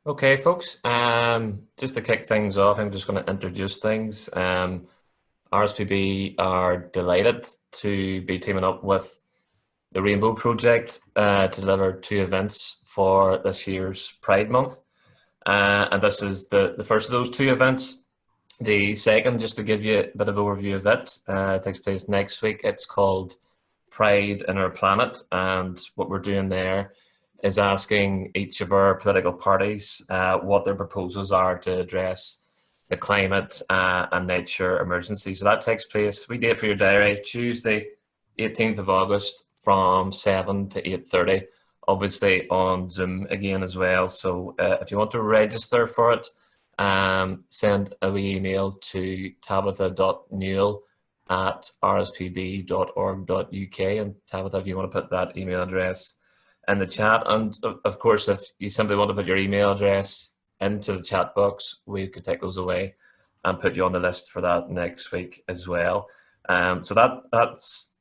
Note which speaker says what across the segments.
Speaker 1: Okay, folks. Just to kick things off, I'm just going to introduce things. RSPB are delighted to be teaming up with the Rainbow Project to deliver two events for this year's Pride Month. And this is the first of those two events. The second, just to give you a bit of overview of it, takes place next week. It's called Pride in Our Planet, and what we're doing there is asking each of our political parties what their proposals are to address the climate and nature emergency. So that takes place, we date for your diary, Tuesday, 18th of August from 7 to 8:30, obviously on Zoom again as well. So if you want to register for it, send a wee email to tabitha.newell@rspb.org.uk. And Tabitha, if you want to put that email address in the chat. And of course, if you simply want to put your email address into the chat box, we could take those away and put you on the list for that next week as well. So that's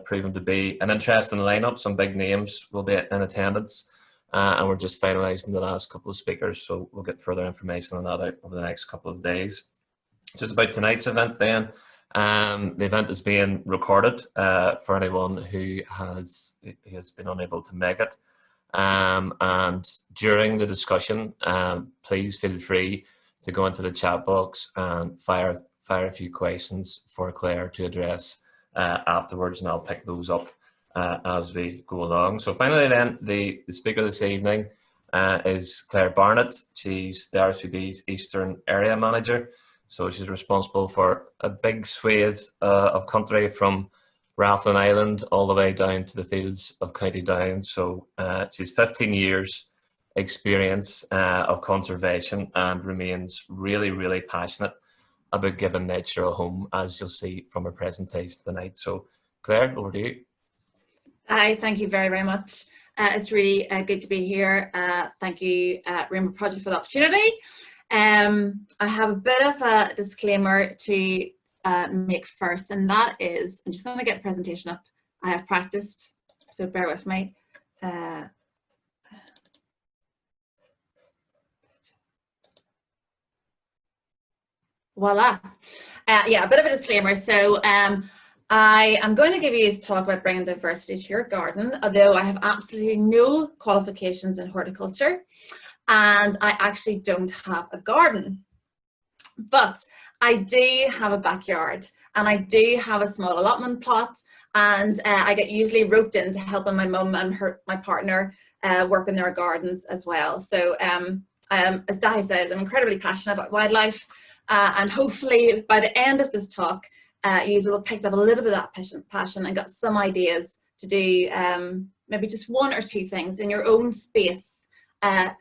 Speaker 1: proven to be an interesting lineup. Some big names will be in attendance. And we're just finalising the last couple of speakers, so we'll get further information on that out over the next couple of days. Just about tonight's event then, the event is being recorded for anyone who has been unable to make it. And during the discussion, please feel free to go into the chat box and fire a few questions for Claire to address afterwards, and I'll pick those up as we go along. So finally then, the speaker this evening is Claire Barnett. She's the RSPB's Eastern Area Manager. So she's responsible for a big swathe of country from Rathlin Island all the way down to the fields of County Down. So she's 15 years experience of conservation and remains really, really passionate about giving nature a home, as you'll see from her presentation tonight. So Claire, over to you.
Speaker 2: Hi, thank you very, very much. It's really good to be here. Thank you, Rainbow Project, for the opportunity. I have a bit of a disclaimer to make first, and that is, I'm just going to get the presentation up. I have practiced, so bear with me. Voila. Yeah, a bit of a disclaimer. So I am going to give you a talk about bringing diversity to your garden, although I have absolutely no qualifications in horticulture, and I actually don't have a garden. But I do have a backyard, and I do have a small allotment plot, and I get usually roped into helping my mum and my partner work in their gardens as well. So as Dahi says, I'm incredibly passionate about wildlife, and hopefully by the end of this talk, you will have picked up a little bit of that passion and got some ideas to do maybe just one or two things in your own space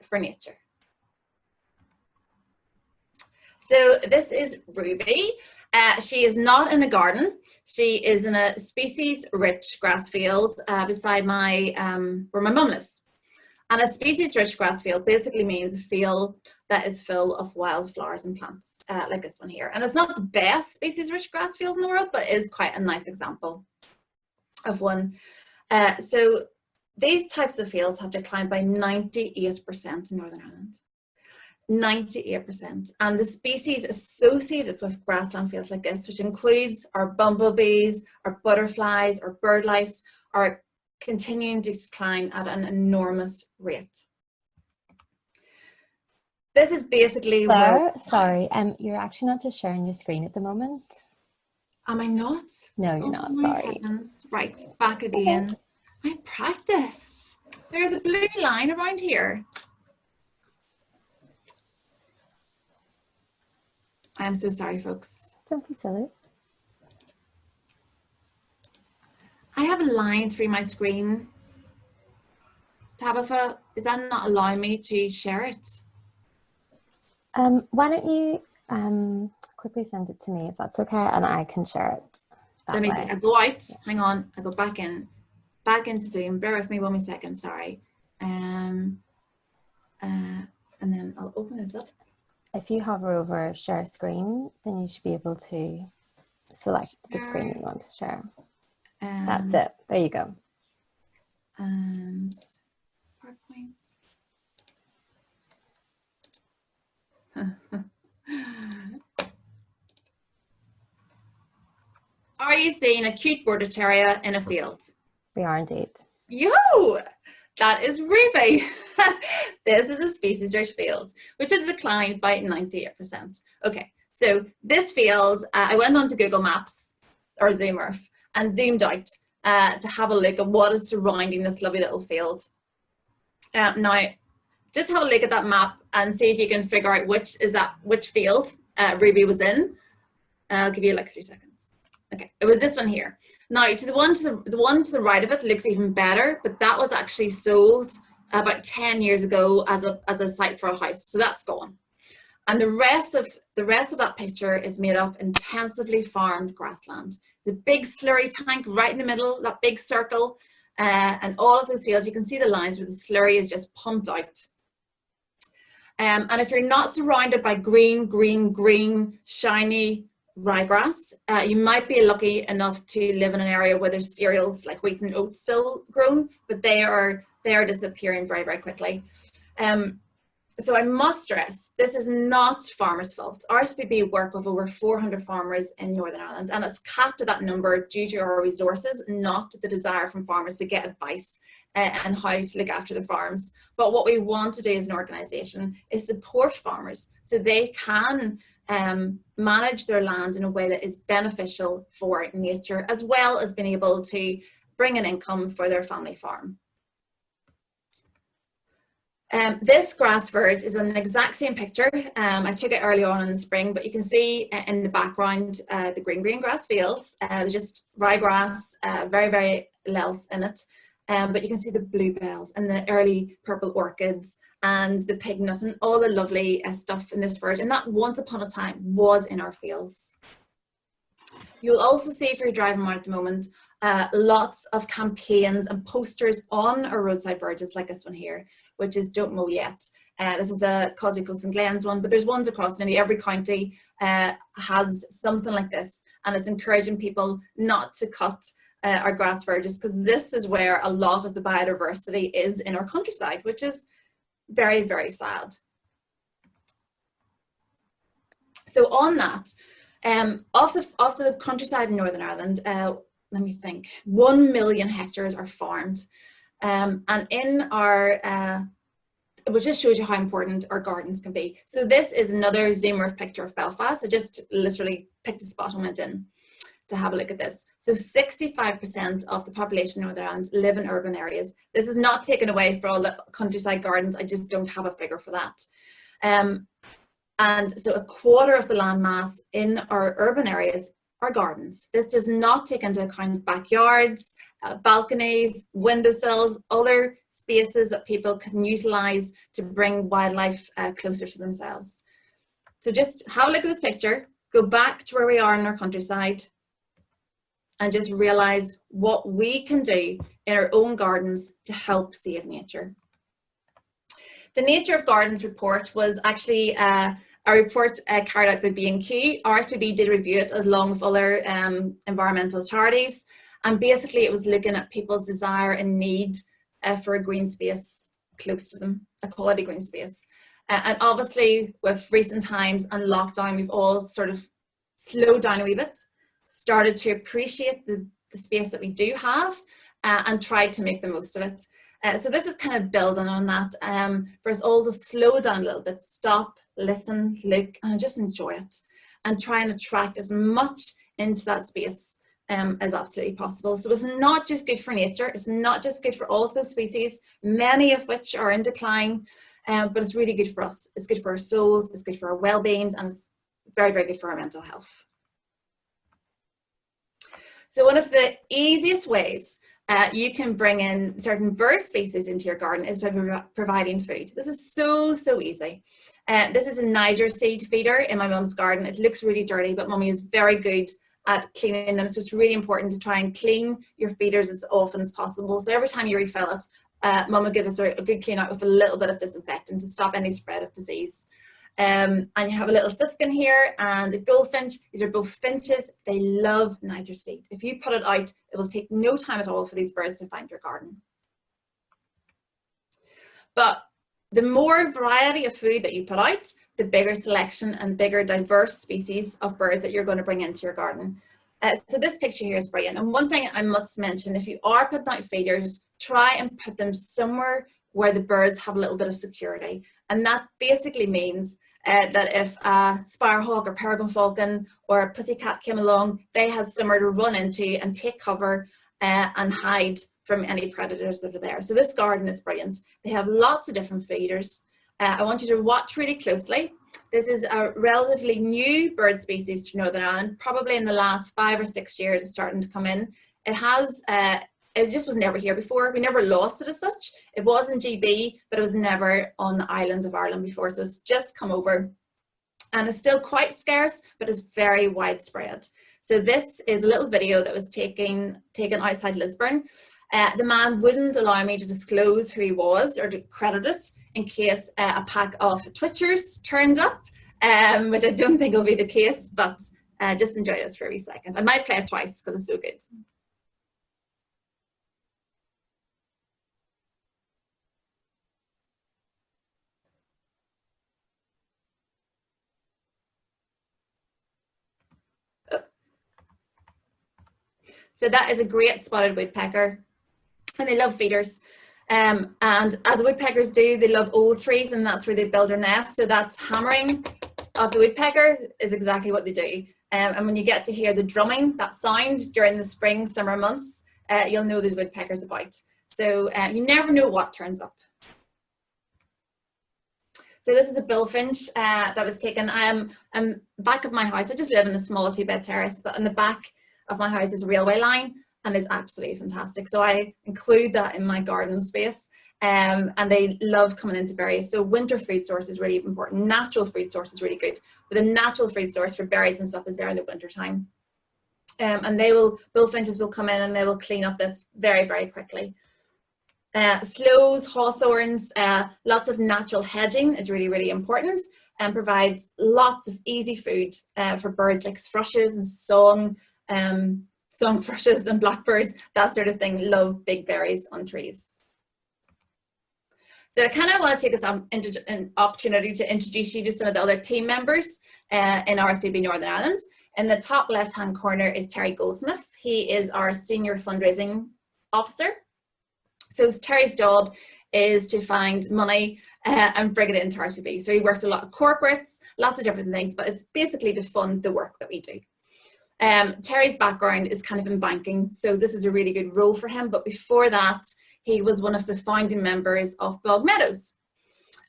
Speaker 2: for nature. So this is Ruby. She is not in a garden. She is in a species-rich grass field beside where my mum lives. And a species-rich grass field basically means a field that is full of wildflowers and plants, like this one here. And it's not the best species-rich grass field in the world, but it is quite a nice example of one. So these types of fields have declined by 98% in Northern Ireland. 98%. And the species associated with grassland fields like this, which includes our bumblebees, our butterflies, our bird life, are continuing to decline at an enormous rate. This is basically
Speaker 3: Claire, sorry, you're actually not just sharing your screen at the moment.
Speaker 2: Am I not?
Speaker 3: No, you're not, sorry.
Speaker 2: Heavens. Right, back again. Okay. I practiced. There's a blue line around here. I'm so sorry, folks.
Speaker 3: Don't be silly.
Speaker 2: I have a line through my screen. Tabitha, is that not allowing me to share it?
Speaker 3: Why don't you quickly send it to me if that's okay, and I can share it
Speaker 2: Let me see. I go out. Hang on. I go back into Zoom. Bear with me 1 second. Sorry. And then I'll open this up.
Speaker 3: If you hover over share screen, then you should be able to select the screen that you want to share. That's it. There you go.
Speaker 2: And PowerPoint. Are you seeing a cute border terrier in a field?
Speaker 3: We are indeed.
Speaker 2: Yo, that is Ruby. This is a species-rich field, which has declined by 98%. Okay, so this field, I went on to Google Maps or Zoom Earth and zoomed out to have a look at what is surrounding this lovely little field. Now, just have a look at that map and see if you can figure out which field Ruby was in. I'll give you like 3 seconds. Okay, it was this one here. Now, the one to the right of it looks even better, but that was actually sold about 10 years ago as a site for a house, so that's gone. And the rest of that picture is made of intensively farmed grassland. The big slurry tank right in the middle, that big circle, and all of those fields, you can see the lines where the slurry is just pumped out. And if you're not surrounded by green, shiny ryegrass, you might be lucky enough to live in an area where there's cereals like wheat and oats still grown, but they are disappearing very, very quickly. So I must stress, this is not farmers' fault. RSPB work with over 400 farmers in Northern Ireland, and it's capped at that number due to our resources, not the desire from farmers to get advice and how to look after the farms. But what we want to do as an organisation is support farmers so they can manage their land in a way that is beneficial for nature, as well as being able to bring an income for their family farm. This grass verge is an exact same picture. I took it early on in the spring, but you can see in the background the green grass fields. They're just ryegrass, very, very little in it. But you can see the bluebells and the early purple orchids and the pignut and all the lovely stuff in this verge. And that once upon a time was in our fields. You'll also see, if you're driving around at the moment, lots of campaigns and posters on our roadside verges like this one here, which is Don't Mow Yet. This is a Causeway Coast and Glens one, but there's ones across nearly every county has something like this, and it's encouraging people not to cut our grass verges, because this is where a lot of the biodiversity is in our countryside, which is very, very sad. So on that, off the countryside in Northern Ireland, let me think, 1 million hectares are farmed. And in our, which just shows you how important our gardens can be. So this is another Zoom Earth picture of Belfast. I just literally picked a spot and went in to have a look at this. So 65% of the population in Northern Ireland live in urban areas. This is not taken away for all the countryside gardens. I just don't have a figure for that. And so a quarter of the land mass in our urban areas are gardens. This does not take into account backyards, balconies, windowsills, other spaces that people can utilise to bring wildlife closer to themselves. So just have a look at this picture, go back to where we are in our countryside, and just realise what we can do in our own gardens to help save nature. The Nature of Gardens report was actually a report carried out by B&Q. RSPB did review it along with other environmental charities, and basically it was looking at people's desire and need for a green space close to them, a quality green space. And obviously with recent times and lockdown, we've all sort of slowed down a wee bit, started to appreciate the space that we do have and tried to make the most of it. So this is kind of building on that, for us all to slow down a little bit, stop, listen, look, and just enjoy it, and try and attract as much into that space as absolutely possible. So it's not just good for nature, it's not just good for all of those species, many of which are in decline, but it's really good for us. It's good for our souls, it's good for our well-being, and it's very, very good for our mental health. So one of the easiest ways you can bring in certain bird species into your garden is by providing food. This is so easy. This is a Niger seed feeder in my mum's garden. It looks really dirty, but mummy is very good at cleaning them. So it's really important to try and clean your feeders as often as possible. So every time you refill it, mum will give us a good clean out with a little bit of disinfectant to stop any spread of disease. And you have a little siskin here and a goldfinch. These are both finches. They love Niger seed. If you put it out, it will take no time at all for these birds to find your garden. But the more variety of food that you put out, the bigger selection and bigger diverse species of birds that you're going to bring into your garden. So this picture here is brilliant. And one thing I must mention, if you are putting out feeders, try and put them somewhere where the birds have a little bit of security. And that basically means that if a sparrowhawk or peregrine falcon or a pussycat came along, they had somewhere to run into and take cover and hide from any predators that are there. So this garden is brilliant. They have lots of different feeders. I want you to watch really closely. This is a relatively new bird species to Northern Ireland, probably in the last 5 or 6 years starting to come in. It has, it just was never here before. We never lost it as such. It was in GB, but it was never on the island of Ireland before. So it's just come over and it's still quite scarce, but it's very widespread. So this is a little video that was taken outside Lisburn. The man wouldn't allow me to disclose who he was or to credit it in case a pack of twitchers turned up, which I don't think will be the case, but just enjoy this for a wee second. I might play it twice because it's so good. So that is a great spotted woodpecker, and they love feeders. And as woodpeckers do, they love old trees, and that's where they build their nests. So that's hammering of the woodpecker is exactly what they do. And when you get to hear the drumming, that sound during the spring, summer months, you'll know the woodpecker's about. So you never know what turns up. So this is a bullfinch that was taken. Back of my house, I just live in a small 2-bed terrace, but in the back of my house is a railway line and is absolutely fantastic. So I include that in my garden space, and they love coming into berries. So winter food source is really important. Natural food source is really good. But the natural food source for berries and stuff is there in the winter time. And bullfinches will come in and they will clean up this very, very quickly. Sloes, hawthorns, lots of natural hedging is really, really important and provides lots of easy food for birds like thrushes and song thrushes and blackbirds, that sort of thing, love big berries on trees. So I kind of want to take this an opportunity to introduce you to some of the other team members in RSPB Northern Ireland. In the top left-hand corner is Terry Goldsmith. He is our senior fundraising officer. So Terry's job is to find money and bring it into RSPB. So he works with a lot of corporates, lots of different things, but it's basically to fund the work that we do. Terry's background is kind of in banking, so this is a really good role for him. But before that, he was one of the founding members of Bog Meadows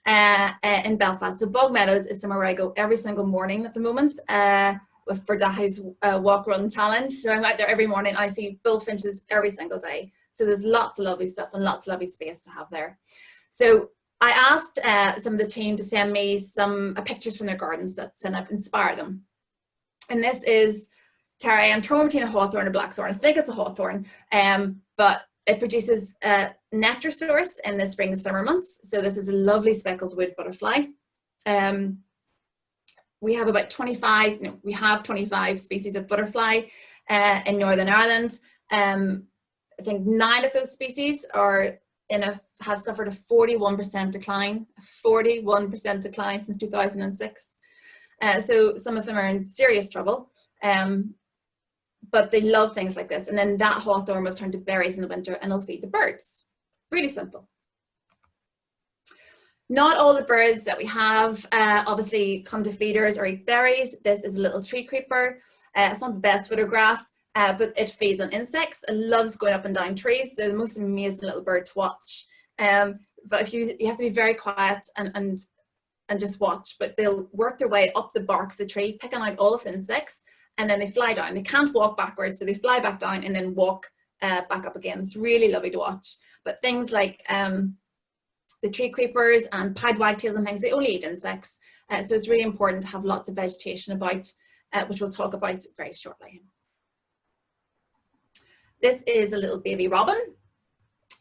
Speaker 2: in Belfast. So Bog Meadows is somewhere where I go every single morning at the moment for Dahi's walk run challenge. So I'm out there every morning and I see bullfinches every single day. So there's lots of lovely stuff and lots of lovely space to have there. So I asked some of the team to send me some pictures from their gardens that kind of inspire them. And this is Terry. I'm torn between a hawthorn and a blackthorn. I think it's a hawthorn, but it produces nectar source in the spring and summer months. So this is a lovely speckled wood butterfly. We have about 25 species of butterfly in Northern Ireland. I think 9 of those species are have suffered a 41% decline, since 2006. So some of them are in serious trouble. But they love things like this. And then that hawthorn will turn to berries in the winter and it'll feed the birds. Really simple. Not all the birds that we have obviously come to feeders or eat berries. This is a little tree creeper. It's not the best photograph, but it feeds on insects. It loves going up and down trees. They're the most amazing little bird to watch. But if you have to be very quiet and just watch, but they'll work their way up the bark of the tree, picking out all of the insects. And then they fly down. They can't walk backwards, so they fly back down and then walk back up again. It's really lovely to watch. But things like the tree creepers and pied wagtails and things, they only eat insects. So it's really important to have lots of vegetation about, which we'll talk about very shortly. This is a little baby robin.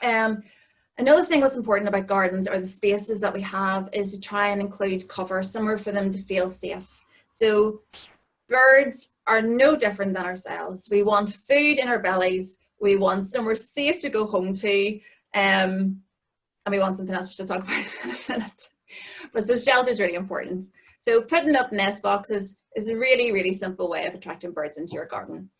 Speaker 2: Another thing that's important about gardens or the spaces that we have is to try and include cover, somewhere for them to feel safe. So birds are no different than ourselves. We want food in our bellies. We want somewhere safe to go home to. And we want something else which I'll talk about in a minute. But so shelter is really important. So putting up nest boxes is a really, really simple way of attracting birds into your garden.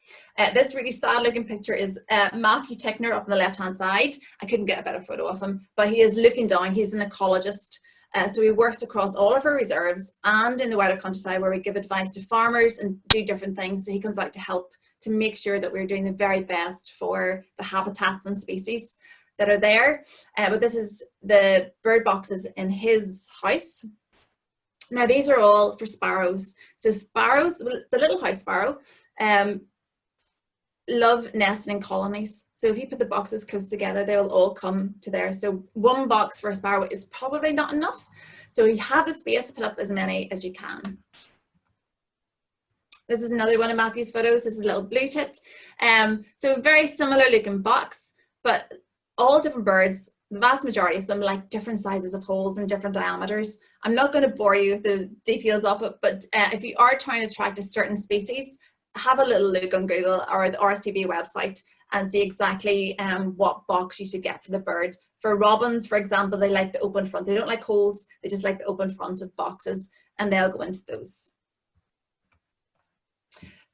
Speaker 2: This really sad looking picture is Matthew Tickner up on the left hand side. I couldn't get a better photo of him, but he is looking down. He's an ecologist. So he works across all of our reserves and in the wider countryside, where we give advice to farmers and do different things. So he comes out to help to make sure that we're doing the very best for the habitats and species that are there. But this is the bird boxes in his house. Now these are all for sparrows. So sparrows, the little house sparrow, love nesting in colonies. So if you put the boxes close together, they will all come to there. So one box for a sparrow is probably not enough. So you have the space to put up as many as you can. This is another one of Matthew's photos. This is a little blue tit. So very similar looking box, but all different birds. The vast majority of them like different sizes of holes and different diameters. I'm not going to bore you with the details of it, but if you are trying to attract a certain species, have a little look on Google or the RSPB website and see exactly what box you should get for the bird. For robins, for example, they like the open front. They don't like holes, they just like the open front of boxes, and they'll go into those.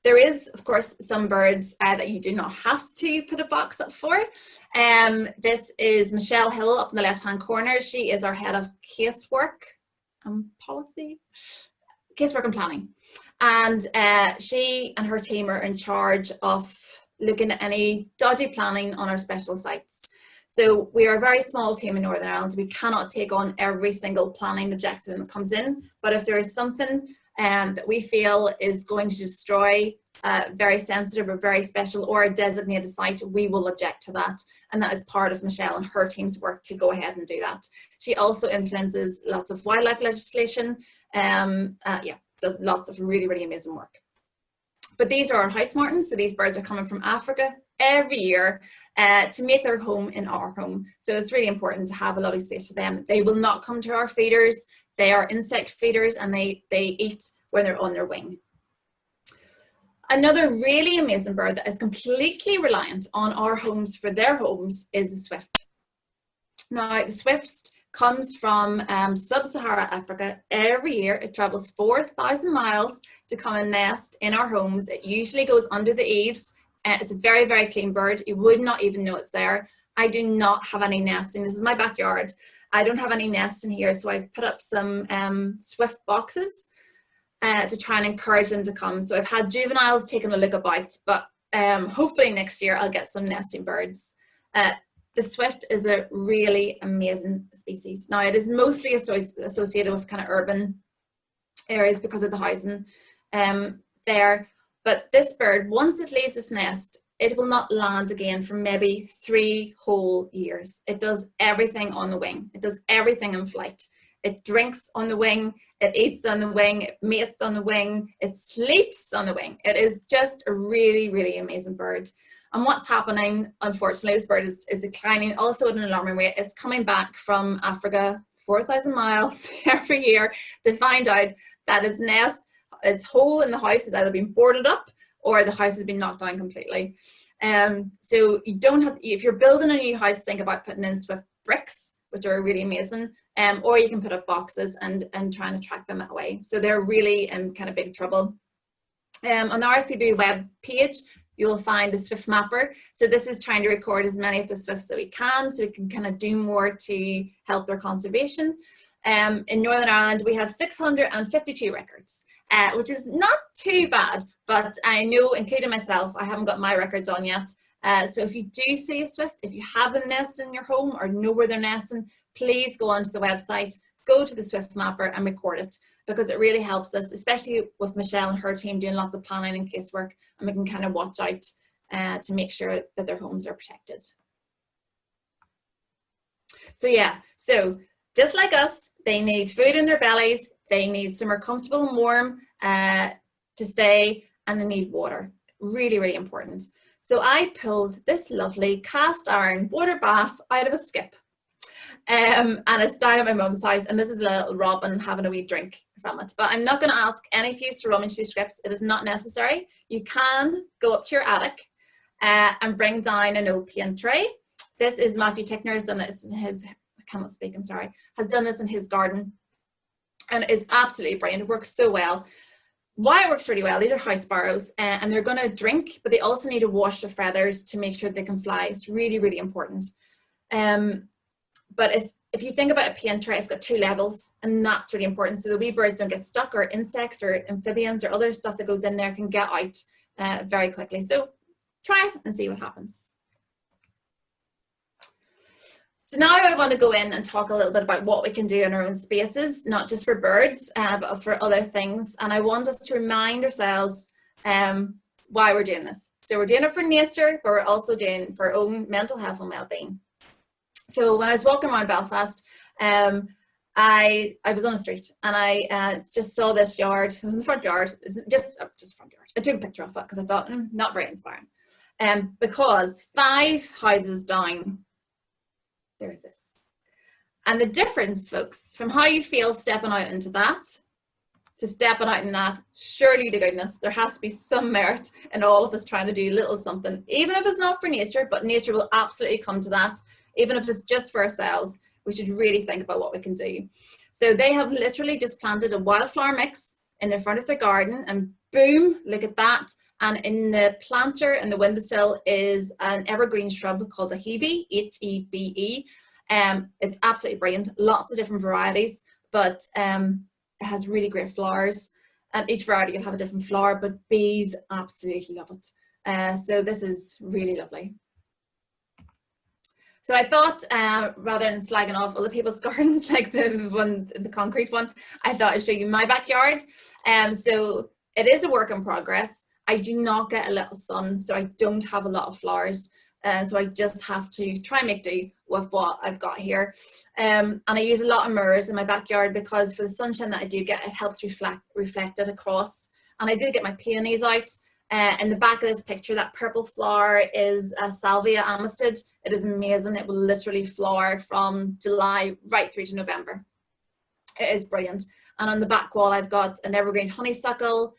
Speaker 2: There is, of course, some birds that you do not have to put a box up for. This is Michelle Hill up in the left-hand corner. She is our head of casework and policy, casework and planning. And she and her team are in charge of looking at any dodgy planning on our special sites. So we are a very small team in Northern Ireland. We cannot take on every single planning objection that comes in, but if there is something that we feel is going to destroy very sensitive or very special or a designated site, we will object to that. And that is part of Michelle and her team's work to go ahead and do that. She also influences lots of wildlife legislation. Does lots of really, really amazing work. But these are our house martins. So these birds are coming from Africa every year to make their home in our home. So it's really important to have a lovely space for them. They will not come to our feeders. They are insect feeders and they eat when they're on their wing. Another really amazing bird that is completely reliant on our homes for their homes is the swift. Now the swift comes from sub-Saharan Africa every year. It travels 4,000 miles to come and nest in our homes. It usually goes under the eaves. It's a very, very clean bird. You would not even know it's there. I do not have any nesting. This is my backyard. I don't have any nesting here, so I've put up some swift boxes to try and encourage them to come. So I've had juveniles taking a look about, but hopefully next year I'll get some nesting birds. The swift is a really amazing species. Now it is mostly associated with kind of urban areas because of the housing there. But this bird, once it leaves its nest, it will not land again for maybe 3 whole years. It does everything on the wing. It does everything in flight. It drinks on the wing, it eats on the wing, it mates on the wing, it sleeps on the wing. It is just a really, really amazing bird. And what's happening, unfortunately, this bird is declining also at an alarming rate. It's coming back from Africa 4,000 miles every year to find out that its nest, its hole in the house has either been boarded up or the house has been knocked down completely. So you don't have, if you're building a new house, think about putting in swift bricks, which are really amazing, or you can put up boxes and try and attract them that way. So they're really in kind of big trouble. On the RSPB web page, you'll find the Swift Mapper. So this is trying to record as many of the swifts that we can, so we can kind of do more to help their conservation. In Northern Ireland, we have 652 records, which is not too bad, but I know, including myself, I haven't got my records on yet. So if you do see a swift, if you have them nesting in your home or know where they're nesting, please go onto the website, go to the Swift Mapper and record it, because it really helps us, especially with Michelle and her team doing lots of planning and casework, and we can kind of watch out to make sure that their homes are protected. So yeah, so just like us, they need food in their bellies, they need somewhere comfortable and warm to stay, and they need water. Really, really important. So I pulled this lovely cast iron water bath out of a skip. And it's down at my mum's house, and this is a little robin having a wee drink from it. But I'm not going to ask any of you to rummage through scripts. It is not necessary. You can go up to your attic and bring down an old paint tray. This is Matthew Tickner has done this in his, I cannot speak, I'm sorry, has done this in his garden. and it's absolutely brilliant. It works so well. Why it works really well, these are house sparrows, and they're going to drink, but they also need to wash the feathers to make sure they can fly. It's really, really important. But if you think about a paint tray, it's got 2 levels, and that's really important. So the wee birds don't get stuck, or insects or amphibians or other stuff that goes in there can get out very quickly. So try it and see what happens. So now I want to go in and talk a little bit about what we can do in our own spaces, not just for birds, but for other things. And I want us to remind ourselves why we're doing this. So we're doing it for nature, but we're also doing it for our own mental health and well-being. So when I was walking around Belfast, I was on a street, and I just saw this yard. It was in the front yard, just front yard. I took a picture of it because I thought, not very inspiring. Because 5 houses down, there's this. And the difference, folks, from how you feel stepping out into that to stepping out in that, surely to goodness, there has to be some merit in all of us trying to do a little something, even if it's not for nature, but nature will absolutely come to that. Even if it's just for ourselves, we should really think about what we can do. So they have literally just planted a wildflower mix in the front of their garden, and boom, look at that. And in the planter in the windowsill is an evergreen shrub called a hebe, H-E-B-E. It's absolutely brilliant. Lots of different varieties, but it has really great flowers. And each variety will have a different flower, but bees absolutely love it. So this is really lovely. So I thought, rather than slagging off other people's gardens, like the concrete one, I thought I'd show you my backyard. So it is a work in progress. I do not get a little sun, so I don't have a lot of flowers. So I just have to try and make do with what I've got here. And I use a lot of mirrors in my backyard because for the sunshine that I do get, it helps reflect it across. And I do get my peonies out. In the back of this picture, that purple flower is a salvia amistad. It is amazing. It will literally flower from July right through to November. It is brilliant. And on the back wall, I've got an evergreen honeysuckle,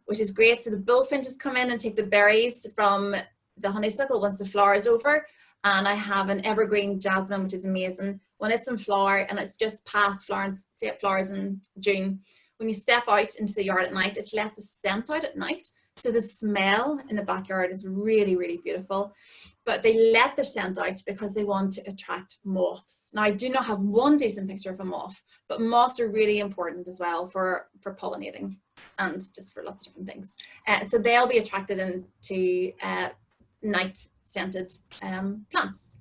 Speaker 2: which is great. So the bullfinches come in and take the berries from the honeysuckle once the flower is over. And I have an evergreen jasmine, which is amazing. When it's in flower and it's just past flowers, say it flowers in June, when you step out into the yard at night, it lets a scent out at night. So the smell in the backyard is really, really beautiful. But they let the scent out because they want to attract moths. Now, I do not have one decent picture of a moth, but moths are really important as well for pollinating and just for lots of different things. So they'll be attracted into night scented plants.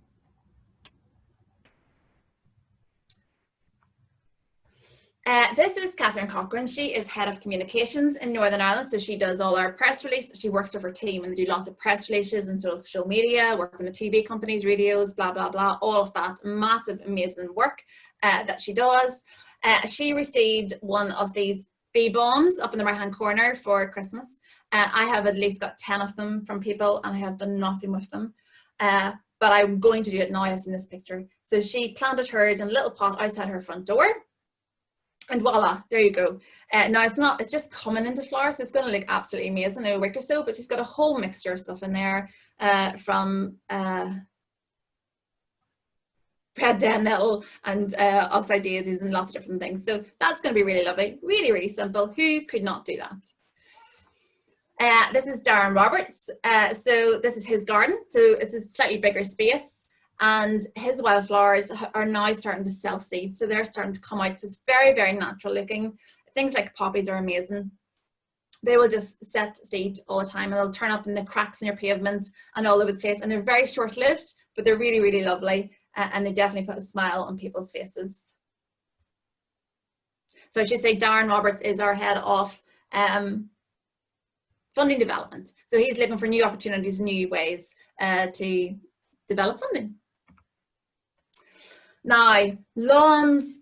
Speaker 2: This is Catherine Cochran. She is head of communications in Northern Ireland. So she does all our press releases. She works with her team and they do lots of press releases and social media, work on the TV companies, radios, blah, blah, blah, all of that massive, amazing work that she does. She received one of these bee bombs up in the right-hand corner for Christmas. I have at least got 10 of them from people and I have done nothing with them. But I'm going to do it now. I've seen this picture. So she planted hers in a little pot outside her front door. And voila, there you go. Now it's just coming into flower, so it's going to look absolutely amazing in a week or so, but she's got a whole mixture of stuff in there from red den nettle and oxeye daisies and lots of different things. So that's going to be really lovely. Really, really simple. Who could not do that? This is Darren Roberts. So this is his garden. So it's a slightly bigger space. And his wildflowers are now starting to self-seed. So they're starting to come out. So it's very, very natural looking. Things like poppies are amazing. They will just set seed all the time and they'll turn up in the cracks in your pavement and all over the place. And they're very short-lived, but they're really, really lovely. And they definitely put a smile on people's faces. So I should say Darren Roberts is our head of funding development. So he's looking for new opportunities, new ways to develop funding. Now, lawns.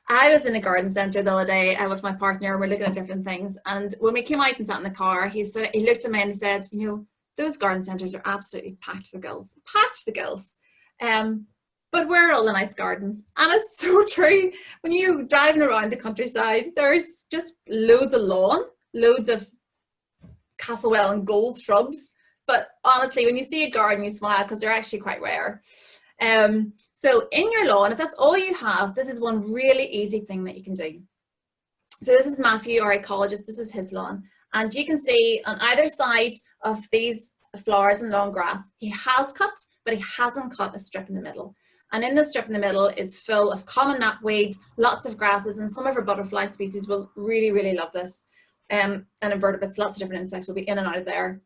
Speaker 2: I was in a garden centre the other day with my partner. We're looking at different things. And when we came out and sat in the car, he looked at me and he said, you know, those garden centres are absolutely packed to the gills. Packed to the gills. But where are all the nice gardens? And it's so true. When you're driving around the countryside, there's just loads of lawn, loads of Castlewell and gold shrubs. But honestly, when you see a garden, you smile because they're actually quite rare. So in your lawn, if that's all you have, this is one really easy thing that you can do. So this is Matthew, our ecologist. This is his lawn. And you can see on either side of these flowers and long grass, he has cut, but he hasn't cut a strip in the middle. And in the strip in the middle is full of common knapweed, lots of grasses, and some of our butterfly species will really, really love this. And invertebrates, lots of different insects will be in and out of there.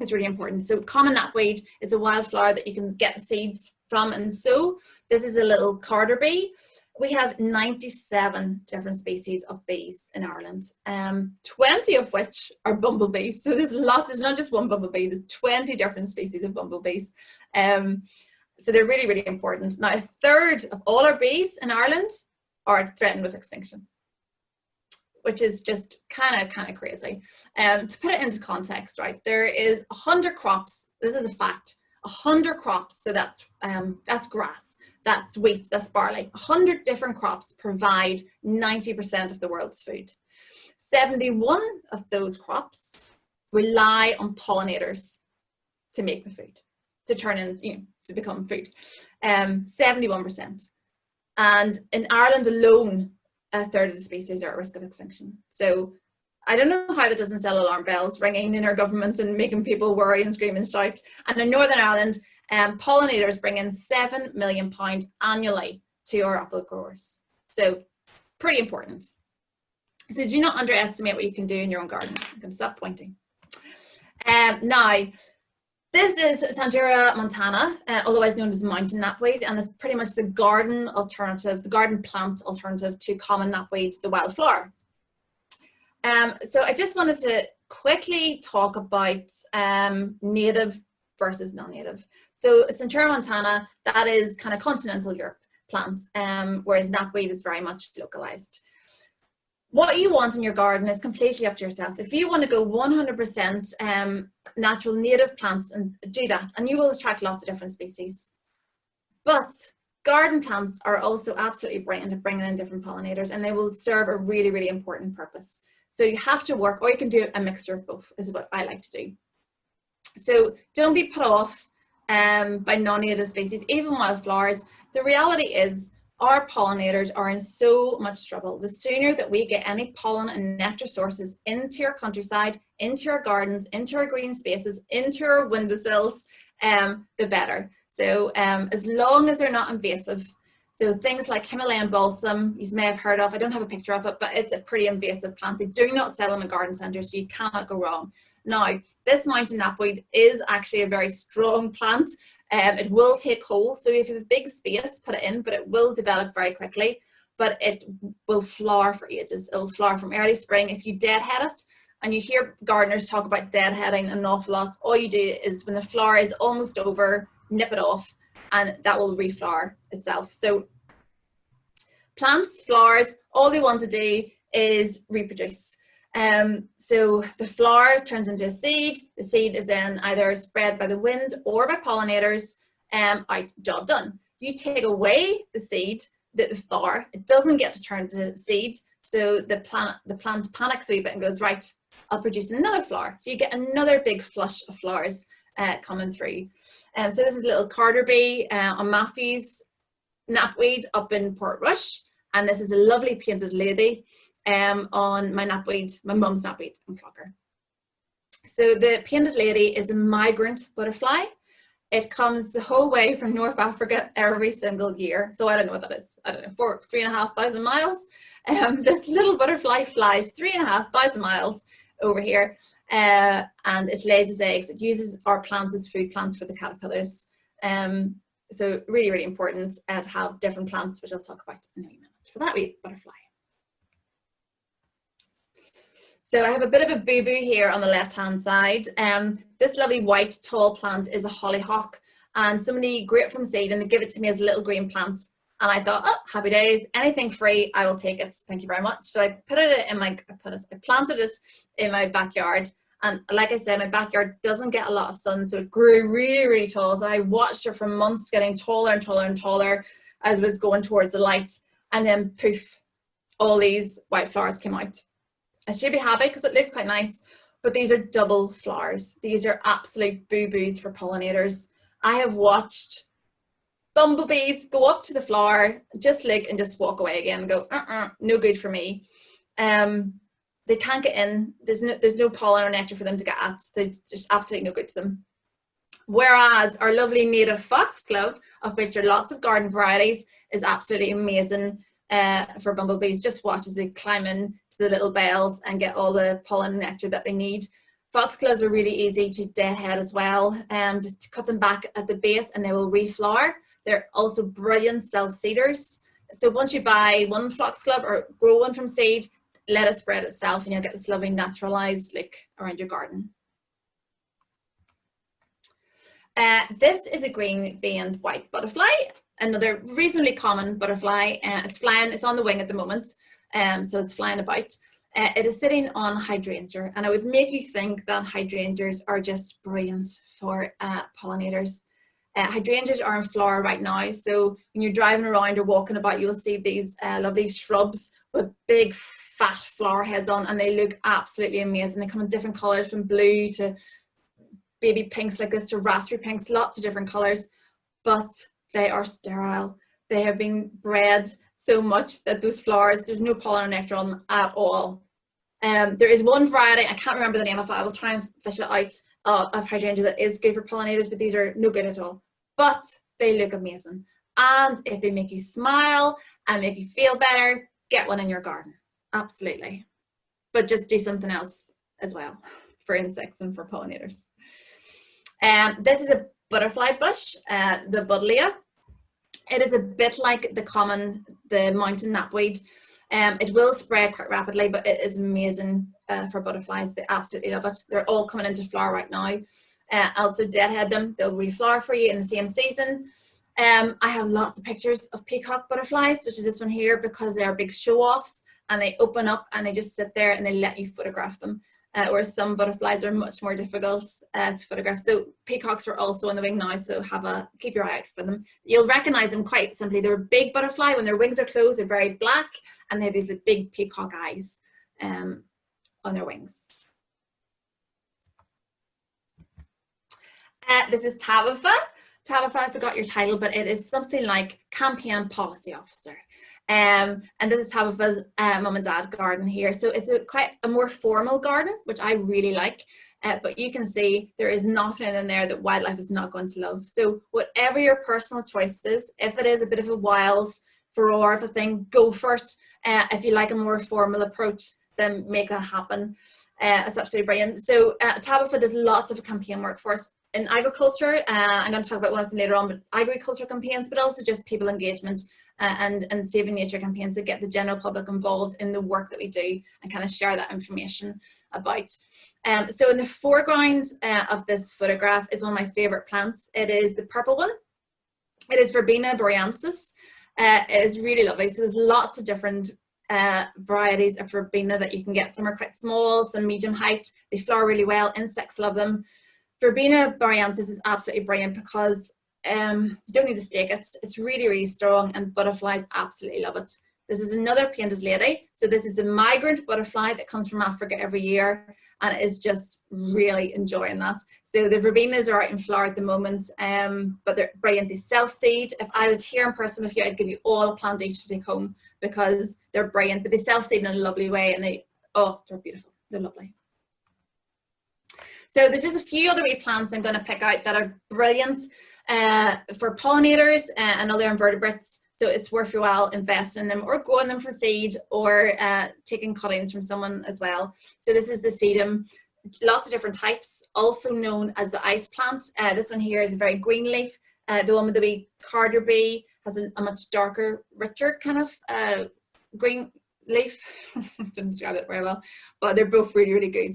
Speaker 2: It's really important. So common knapweed is a wildflower that you can get the seeds from and sow. This is a little carder bee. We have 97 different species of bees in Ireland, 20 of which are bumblebees. So there's lots, there's not just one bumblebee, there's 20 different species of bumblebees. So they're really, really important. Now, a third of all our bees in Ireland are threatened with extinction, which is just kind of crazy. To put it into context, right, there is 100 crops, this is a fact, 100 crops, so that's grass, that's wheat, that's barley. 100 different crops provide 90% of the world's food. 71 of those crops rely on pollinators to make the food, to turn in, you know, to become food. 71%. And in Ireland alone, a third of the species are at risk of extinction. So I don't know how that doesn't sell alarm bells ringing in our government and making people worry and scream and shout. And in Northern Ireland, pollinators bring in £7 million annually to our apple growers. So pretty important. So do not underestimate what you can do in your own garden. I'm going to stop pointing. Now, this is Santura montana, otherwise known as mountain knapweed, and it's pretty much the garden alternative, the garden plant alternative to common knapweed, the wildflower. So I just wanted to quickly talk about native versus non-native. So Santura montana, that is kind of continental Europe plant, whereas knapweed is very much localized. What you want in your garden is completely up to yourself. If you want to go 100% natural native plants, and do that, and you will attract lots of different species. But garden plants are also absolutely brilliant at bringing in different pollinators, and they will serve a really, really important purpose. So you have to work, or you can do a mixture of both, is what I like to do. So don't be put off by non-native species, even wildflowers. The reality is, our pollinators are in so much trouble. The sooner that we get any pollen and nectar sources into your countryside, into your gardens, into our green spaces, into our windowsills, the better. So as long as they're not invasive, so things like Himalayan balsam, you may have heard of, I don't have a picture of it, but it's a pretty invasive plant. They do not sell them in garden centres, so you cannot go wrong. Now, this mountain knapweed is actually a very strong plant. It will take hold, so if you have a big space, put it in, but it will develop very quickly, but it will flower for ages. It'll flower from early spring. If you deadhead it, and you hear gardeners talk about deadheading an awful lot, all you do is when the flower is almost over, nip it off, and that will reflower itself. So plants, flowers, all they want to do is reproduce. So the flower turns into a seed. The seed is then either spread by the wind or by pollinators. Out, job done. You take away the seed, the flower, it doesn't get to turn to seed. So the plant panics a wee bit and goes, right, I'll produce another flower. So you get another big flush of flowers coming through. So this is a little carder bee on Matthew's knapweed up in Portrush, and this is a lovely painted lady on my knapweed, my mum's knapweed in Clocker. So the painted lady is a migrant butterfly. It comes the whole way from North Africa every single year. So I don't know what that is. I don't know, 3,500 miles. This little butterfly flies 3,500 miles over here, and it lays its eggs. It uses our plants as food plants for the caterpillars. So really, really important to have different plants, which I'll talk about in a few minutes for that wee butterfly. So I have a bit of a boo-boo here on the left-hand side. This lovely white tall plant is a hollyhock, and somebody grew it from seed and they give it to me as a little green plant. And I thought, oh, happy days, anything free, I will take it. Thank you very much. So I planted it in my backyard. And like I said, my backyard doesn't get a lot of sun, so it grew really, really tall. So I watched her for months getting taller and taller and taller as it was going towards the light. And then poof, all these white flowers came out. I should be happy because it looks quite nice, but these are double flowers. These are absolute boo-boos for pollinators. I have watched Bumblebees go up to the flower, just look and just walk away again and go, no good for me. They can't get in. There's no pollen or nectar for them to get at. They're just absolutely no good to them. Whereas our lovely native foxglove, of which there are lots of garden varieties, is absolutely amazing for bumblebees. Just watch as they climb in to the little bells and get all the pollen and nectar that they need. Foxgloves are really easy to deadhead as well. Just cut them back at the base and they will reflower. They're also brilliant self-seeders. So once you buy one foxglove or grow one from seed, let it spread itself and you'll get this lovely naturalized look around your garden. This is a green veined white butterfly, another reasonably common butterfly. It's flying, it's on the wing at the moment, so it's flying about. It is sitting on hydrangea, and I would make you think that hydrangeas are just brilliant for pollinators. Hydrangeas are in flower right now, so when you're driving around or walking about, you'll see these lovely shrubs with big fat flower heads on, and they look absolutely amazing. They come in different colours, from blue to baby pinks like this to raspberry pinks, lots of different colours, but they are sterile. They have been bred so much that those flowers, there's no pollen or nectar on them at all. There is one variety, I can't remember the name of it, I will try and fish it out, of hydrangea that is good for pollinators, but these are no good at all. But they look amazing. And if they make you smile and make you feel better, get one in your garden. Absolutely. But just do something else as well for insects and for pollinators. This is a butterfly bush, the buddleia. It is a bit like the mountain knapweed. It will spread quite rapidly, but it is amazing for butterflies. They absolutely love it. They're all coming into flower right now. Also deadhead them. They'll reflower for you in the same season. I have lots of pictures of peacock butterflies, which is this one here, because they are big show-offs and they open up and they just sit there and they let you photograph them. Whereas some butterflies are much more difficult to photograph. So peacocks are also on the wing now, so keep your eye out for them. You'll recognize them quite simply. They're a big butterfly. When their wings are closed, they're very black, and they have these big peacock eyes on their wings. This is Tabitha. Tabitha, I forgot your title, but it is something like Campaign Policy Officer. And this is Tabitha's mum and dad garden here. So it's quite a more formal garden, which I really like. But you can see there is nothing in there that wildlife is not going to love. So whatever your personal choice is, if it is a bit of a wild furore of a thing, go for it. If you like a more formal approach, then make that happen. It's absolutely brilliant. So Tabitha does lots of campaign work for us in agriculture. I'm going to talk about one of them later on, but agriculture campaigns, but also just people engagement and saving nature campaigns to get the general public involved in the work that we do and kind of share that information about. So in the foreground of this photograph is one of my favorite plants. It is the purple one. It is Verbena boreaensis. It is really lovely. So there's lots of different varieties of verbena that you can get. Some are quite small, some medium height. They flower really well. Insects love them. Verbena boreaensis is absolutely brilliant because you don't need to stake it. It's really, really strong, and butterflies absolutely love it. This is another painted lady. So this is a migrant butterfly that comes from Africa every year, and it is just really enjoying that. So the verbenas are out in flower at the moment, but they're brilliant. They self-seed. If I was here in person with you, I'd give you all a plant each to take home because they're brilliant, but they self-seed in a lovely way, and they're beautiful. They're lovely. So there's just a few other wee plants I'm going to pick out that are brilliant for pollinators and other invertebrates. So it's worth your while investing in them or growing them from seed or taking cuttings from someone as well. So this is the sedum, lots of different types, also known as the ice plant. This one here is a very green leaf. The one with the wee carder bee has a much darker, richer kind of green leaf. Didn't describe it very well, but they're both really, really good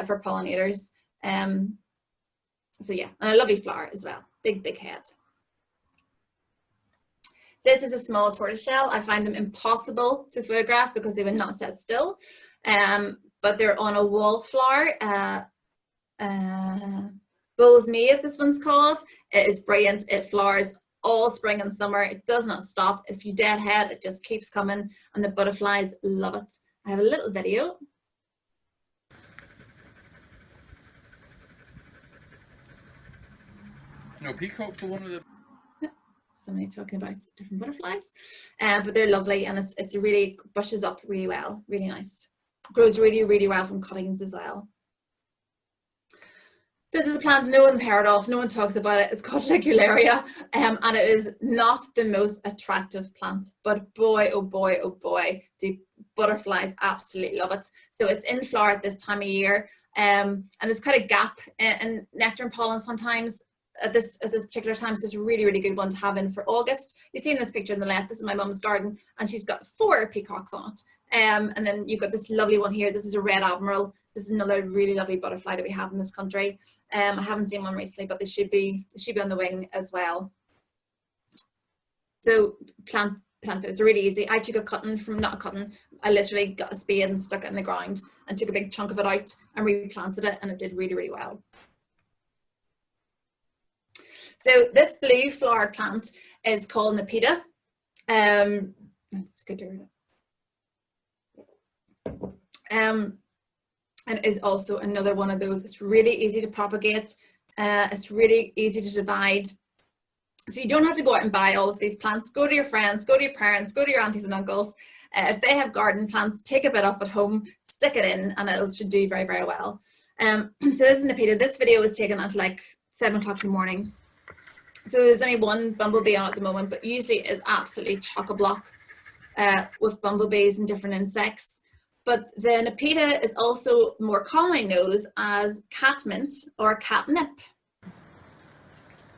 Speaker 2: for pollinators. So yeah, and a lovely flower as well. Big, big head. This is a small tortoiseshell. I find them impossible to photograph because they would not sit still. But they're on a wallflower. Bull's Maeve, this one's called. It is brilliant. It flowers all spring and summer. It does not stop. If you deadhead, it just keeps coming, and the butterflies love it. I have a little video.
Speaker 4: No, peacocks are one of the...
Speaker 2: somebody talking about different butterflies, but they're lovely, and it's really bushes up really well, really nice. Grows really, really well from cuttings as well. This is a plant no one's heard of, no one talks about it. It's called Ligularia, and it is not the most attractive plant, but boy, oh boy, oh boy, do butterflies absolutely love it. So it's in flower at this time of year, and there's quite a gap in nectar and pollen sometimes at this particular time, so it's a really, really good one to have in for August. You see in this picture on the left, this is my mum's garden, and she's got 4 peacocks on it. And then you've got this lovely one here. This is a red admiral. This is another really lovely butterfly that we have in this country. I haven't seen one recently, but they should be on the wing as well. So plant pits are really easy. I took a cutting from, not a cutting, I literally got a spade and stuck it in the ground and took a big chunk of it out and replanted it, and it did really, really well. So this blue flowered plant is called Nepeta. That's good to read it. And is also another one of those. It's really easy to propagate. It's really easy to divide. So you don't have to go out and buy all of these plants. Go to your friends, go to your parents, go to your aunties and uncles. If they have garden plants, take a bit off at home, stick it in, and it should do very, very well. So this is Nepeta. This video was taken at like 7 o'clock in the morning. So there's only one bumblebee on at the moment, but usually it's absolutely chock-a-block with bumblebees and different insects. But the Nepeta is also more commonly known as catmint or catnip.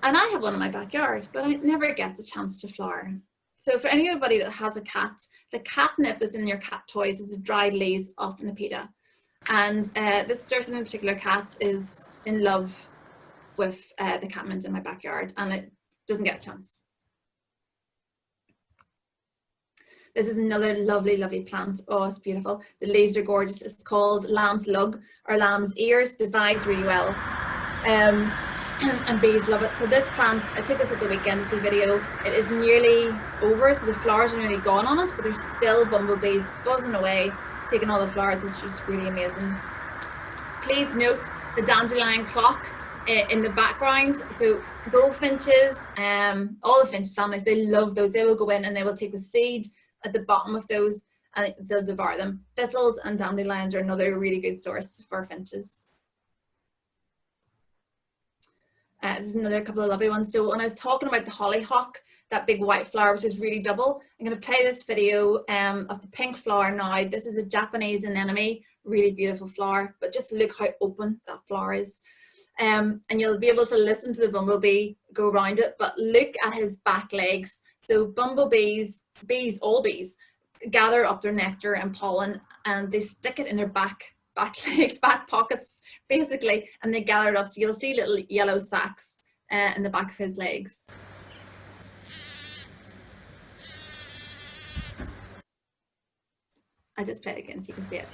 Speaker 2: And I have one in my backyard, but it never gets a chance to flower. So for anybody that has a cat, the catnip is in your cat toys. It's the dried leaves of the Nepeta. And this certain particular cat is in love with the catmint in my backyard, and it doesn't get a chance. This is another lovely, lovely plant. Oh, it's beautiful. The leaves are gorgeous. It's called lamb's lug or lamb's ears. Divides really well. And bees love it. So this plant, I took this at the weekend, this wee video. It is nearly over, so the flowers are nearly gone on it, but there's still bumblebees buzzing away, taking all the flowers. It's just really amazing. Please note the dandelion clock in the background. So goldfinches, all the finch families, they love those. They will go in and they will take the seed at the bottom of those and they'll devour them. Thistles and dandelions are another really good source for finches. This is another couple of lovely ones. So when I was talking about the hollyhock, that big white flower, which is really double, I'm going to play this video of the pink flower now. This is a Japanese anemone, really beautiful flower, but just look how open that flower is. And you'll be able to listen to the bumblebee go around it, but look at his back legs. So bumblebees, all bees, gather up their nectar and pollen and they stick it in their back legs, back pockets, basically, and they gather it up. So you'll see little yellow sacs in the back of his legs. I just play it again so you can see it.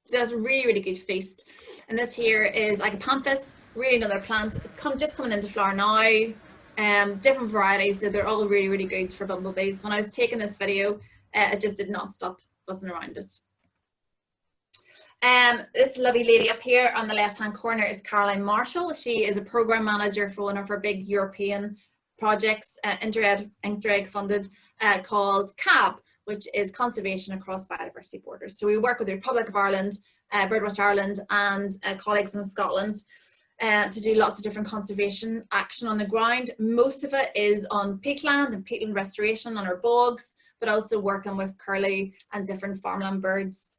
Speaker 2: So that's a really, really good feast. And this here is Agapanthus, really another plant, just coming into flower now. Different varieties, so they're all really, really good for bumblebees. When I was taking this video, it just did not stop buzzing around it. This lovely lady up here on the left-hand corner is Caroline Marshall. She is a program manager for one of our big European projects, Interreg funded, called CAB, which is Conservation Across Biodiversity Borders. So we work with the Republic of Ireland, Birdwatch Ireland, and colleagues in Scotland to do lots of different conservation action on the ground. Most of it is on peatland and peatland restoration on our bogs, but also working with curlew and different farmland birds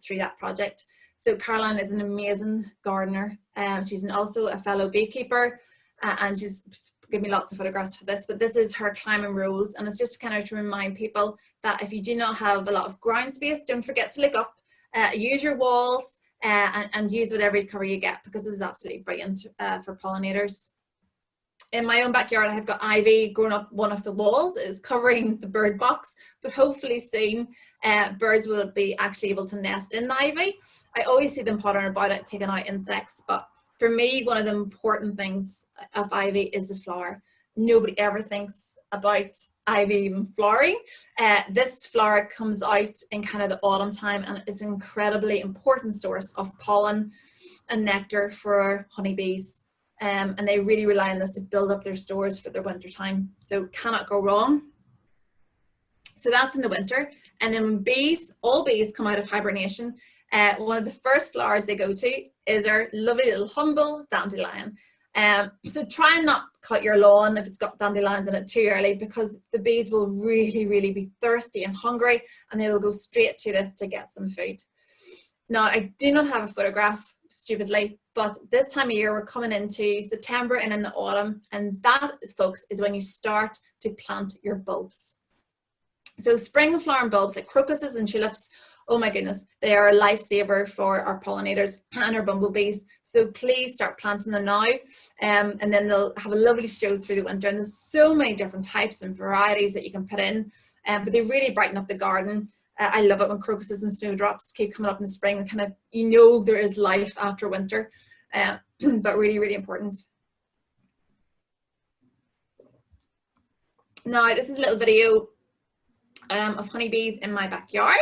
Speaker 2: through that project. So Caroline is an amazing gardener. She's also a fellow beekeeper, and she's given me lots of photographs for this, but this is her climbing rose, and it's just kind of to remind people that if you do not have a lot of ground space, don't forget to look up, use your walls, and use whatever cover you get, because this is absolutely brilliant for pollinators. In my own backyard, I have got ivy growing up one of the walls. It's covering the bird box, but hopefully soon birds will be actually able to nest in the ivy. I always see them pottering about it, taking out insects, but for me, one of the important things of ivy is the flower. Nobody ever thinks about ivy even flowering. This flower comes out in kind of the autumn time, and it's an incredibly important source of pollen and nectar for honeybees. and they really rely on this to build up their stores for their winter time. So cannot go wrong. So that's in the winter. And then when bees, all bees come out of hibernation, one of the first flowers they go to is our lovely little humble dandelion. So try and not cut your lawn if it's got dandelions in it too early, because the bees will really, really be thirsty and hungry, and they will go straight to this to get some food. Now, I do not have a photograph, stupidly, but this time of year we're coming into September and in the autumn, and that, folks, is when you start to plant your bulbs. So spring flowering bulbs like crocuses and tulips, oh my goodness, they are a lifesaver for our pollinators and our bumblebees. So please start planting them now, and then they'll have a lovely show through the winter. And there's so many different types and varieties that you can put in, but they really brighten up the garden. I love it when crocuses and snowdrops keep coming up in the spring, and kind of, you know, there is life after winter, but really, really important. Now, this is a little video of honeybees in my backyard.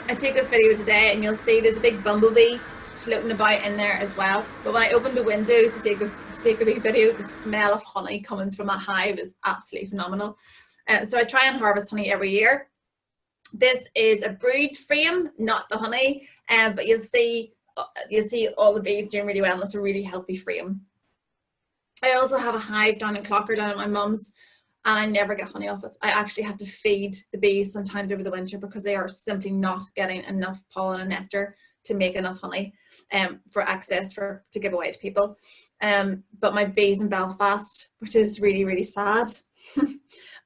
Speaker 2: I took this video today, and you'll see there's a big bumblebee floating about in there as well. But when I opened the window to take a big video, the smell of honey coming from that hive is absolutely phenomenal. So I try and harvest honey every year. This is a brood frame, not the honey, but you'll see all the bees doing really well, and it's a really healthy frame. I also have a hive down in Clocker, down at my mum's, and I never get honey off it. I actually have to feed the bees sometimes over the winter because they are simply not getting enough pollen and nectar to make enough honey for access to give away to people. But my bees in Belfast, which is really, really sad,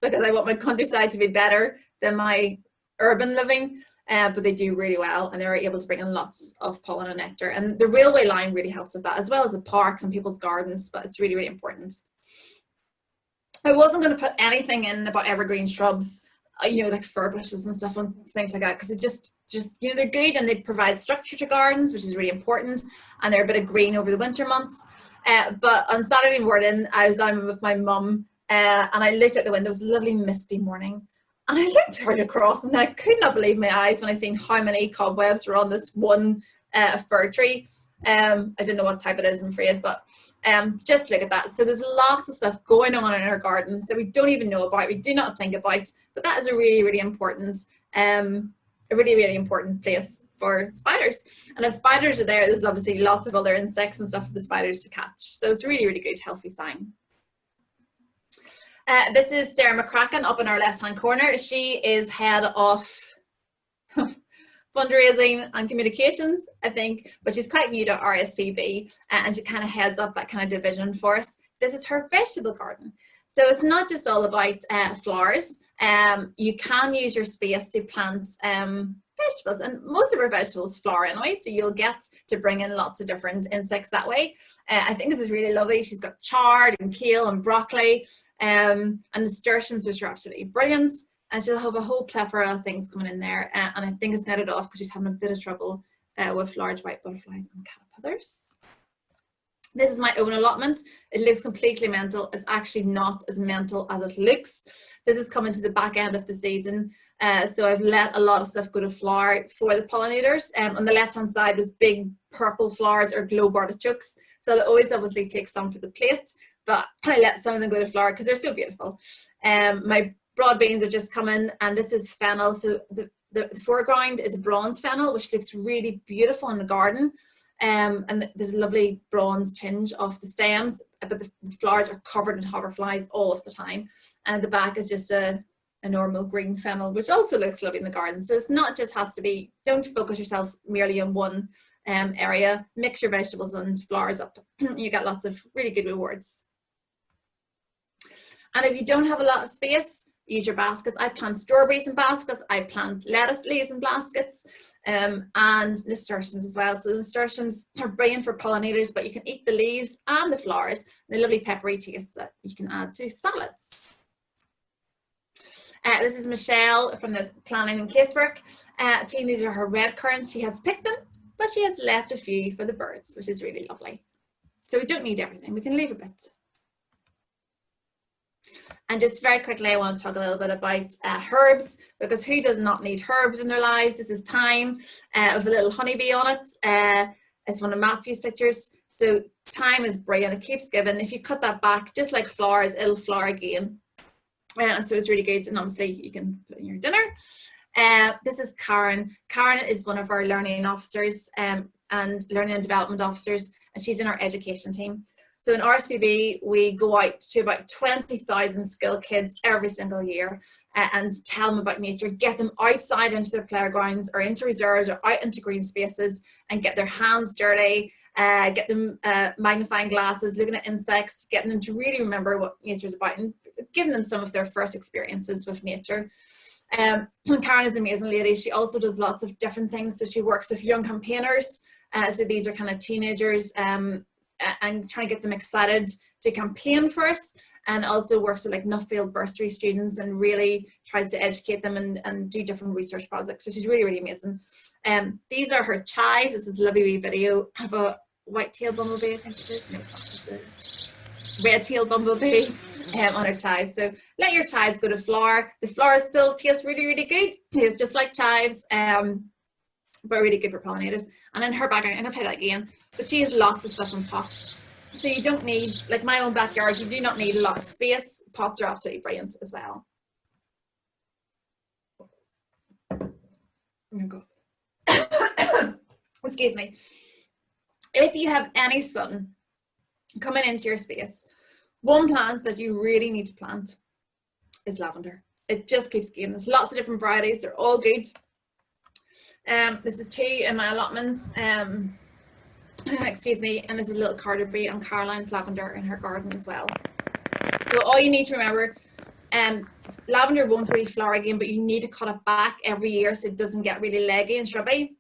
Speaker 2: because I want my countryside to be better than my urban living, but they do really well, and they're able to bring in lots of pollen and nectar. And the railway line really helps with that, as well as the parks and people's gardens, but it's really, really important. I wasn't going to put anything in about evergreen shrubs, you know, like fir bushes and stuff and things like that, because it just, you know, they're good and they provide structure to gardens, which is really important, and they're a bit of green over the winter months. But on Saturday morning, I was down with my mum, and I looked at the window. It was a lovely misty morning, and I looked right across, and I could not believe my eyes when I seen how many cobwebs were on this one fir tree. I didn't know what type it is, I'm afraid, but just look at that. So there's lots of stuff going on in our gardens that we don't even know about, we do not think about, but that is a really, really important, really important place for spiders. And if spiders are there, there's obviously lots of other insects and stuff for the spiders to catch. So it's a really, really good, healthy sign. This is Sarah McCracken up in our left-hand corner. She is head of fundraising and communications, I think, but she's quite new to RSPB, and she kind of heads up that kind of division for us. This is her vegetable garden. So it's not just all about flowers. You can use your space to plant vegetables, and most of our vegetables flower anyway, so you'll get to bring in lots of different insects that way. I think this is really lovely. She's got chard and kale and broccoli, and nasturtiums, which are absolutely brilliant. And she'll have a whole plethora of things coming in there, and I think it's netted off because she's having a bit of trouble with large white butterflies and caterpillars. This is my own allotment. It looks completely mental. It's actually not as mental as it looks. This is coming to the back end of the season, so I've let a lot of stuff go to flower for the pollinators. On the left-hand side, there's big purple flowers or globe artichokes, so I'll always obviously take some for the plate, but I let some of them go to flower because they're so beautiful. My broad beans are just coming, and this is fennel. So the foreground is a bronze fennel, which looks really beautiful in the garden. And there's a lovely bronze tinge of the stems, but the flowers are covered in hoverflies all of the time. And at the back is just a normal green fennel, which also looks lovely in the garden. So it's not just has to be, don't focus yourself merely on one area. Mix your vegetables and flowers up. You get lots of really good rewards. And if you don't have a lot of space, use your baskets. I plant strawberries in baskets. I plant lettuce leaves in baskets, and nasturtiums as well. So nasturtiums are brilliant for pollinators, but you can eat the leaves and the flowers. The lovely peppery taste that you can add to salads. This is Michelle from the planning and casework team. These are her red currants. She has picked them, but she has left a few for the birds, which is really lovely. So we don't need everything. We can leave a bit. And just very quickly, I want to talk a little bit about herbs, because who does not need herbs in their lives? This is thyme with a little honeybee on it. It's one of Matthew's pictures. So thyme is brilliant. It keeps giving. If you cut that back, just like flowers, it'll flower again. So it's really good. And obviously you can put it in your dinner. This is Karen. Karen is one of our learning officers and learning and development officers, and she's in our education team. So in RSPB, we go out to about 20,000 school kids every single year and tell them about nature, get them outside into their playgrounds or into reserves or out into green spaces and get their hands dirty, get them magnifying glasses, looking at insects, getting them to really remember what nature is about and giving them some of their first experiences with nature. Karen is an amazing lady. She also does lots of different things. So she works with young campaigners. So these are kind of teenagers and trying to get them excited to campaign for us, and also works with like Nuffield bursary students and really tries to educate them and do different research projects. So she's really, really amazing. These are her chives. This is a lovely wee video of a white-tailed bumblebee, I think it is. No, it's not. It's a red-tailed bumblebee on her chives. So let your chives go to flower. The flower still tastes really, really good. It's just like chives, but really good for pollinators. And in her background, I'm going to play that again, but she has lots of stuff in pots. So you don't need, like my own backyard, you do not need a lot of space. Pots are absolutely brilliant as well. Oh God. Excuse me. If you have any sun coming into your space, one plant that you really need to plant is lavender. It just keeps going. There's lots of different varieties. They're all good. This is 2 in my allotment. Excuse me, and this is a little Carterbury and Caroline's lavender in her garden as well. So all you need to remember, lavender won't really flower again, but you need to cut it back every year so it doesn't get really leggy and shrubby.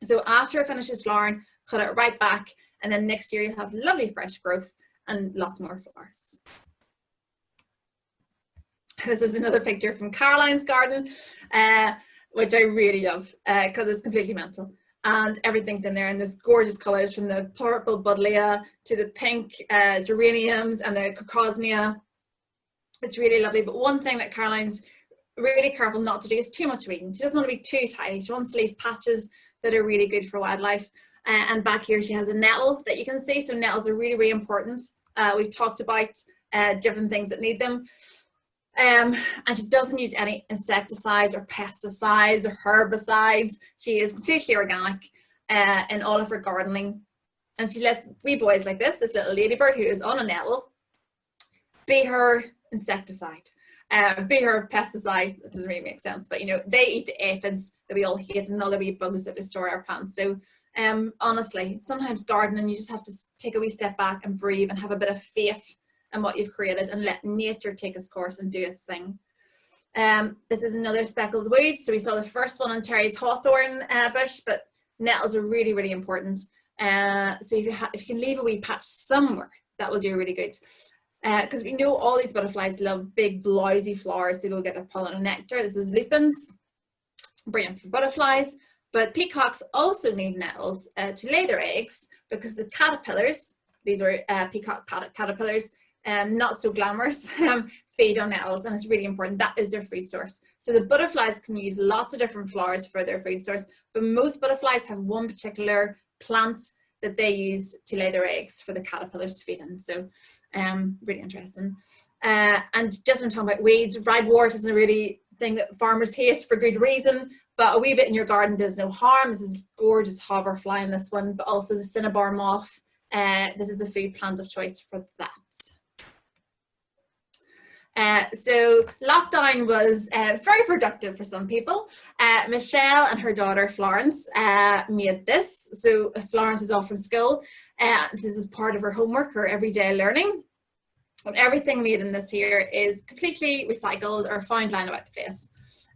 Speaker 2: So after it finishes flowering, cut it right back, and then next year you'll have lovely fresh growth and lots more flowers. This is another picture from Caroline's garden, which I really love because it's completely mental. And everything's in there, and there's gorgeous colours from the purple buddleia to the pink geraniums and the crocosmia. It's really lovely. But one thing that Caroline's really careful not to do is too much weeding. She doesn't want to be too tidy. She wants to leave patches that are really good for wildlife. And back here she has a nettle that you can see. So nettles are really, really important. We've talked about different things that need them. And she doesn't use any insecticides or pesticides or herbicides. She is completely organic in all of her gardening. And she lets wee boys like this little ladybird who is on a nettle, be her insecticide, be her pesticide. That doesn't really make sense, but you know, they eat the aphids that we all hate and all the wee bugs that destroy our plants. So honestly, sometimes gardening, you just have to take a wee step back and breathe and have a bit of faith and what you've created and let nature take its course and do its thing. This is another speckled weed. So we saw the first one on Terry's hawthorn bush, but nettles are really, really important. So if you can leave a wee patch somewhere, that will do really good. Because we know all these butterflies love big blousy flowers to go get their pollen and nectar. This is lupins, brilliant for butterflies. But peacocks also need nettles to lay their eggs, because the caterpillars, these are peacock caterpillars, not so glamorous, feed on nettles, and it's really important. That is their food source. So the butterflies can use lots of different flowers for their food source, but most butterflies have one particular plant that they use to lay their eggs for the caterpillars to feed in. So really interesting. And just when talking about weeds, ragwort is a really thing that farmers hate for good reason, but a wee bit in your garden does no harm. This is gorgeous hoverfly in this one, but also the cinnabar moth. This is the food plant of choice for that. So lockdown was very productive for some people. Michelle and her daughter Florence made this. So Florence is off from school. This is part of her homework, her everyday learning. And everything made in this here is completely recycled or found lying about the place.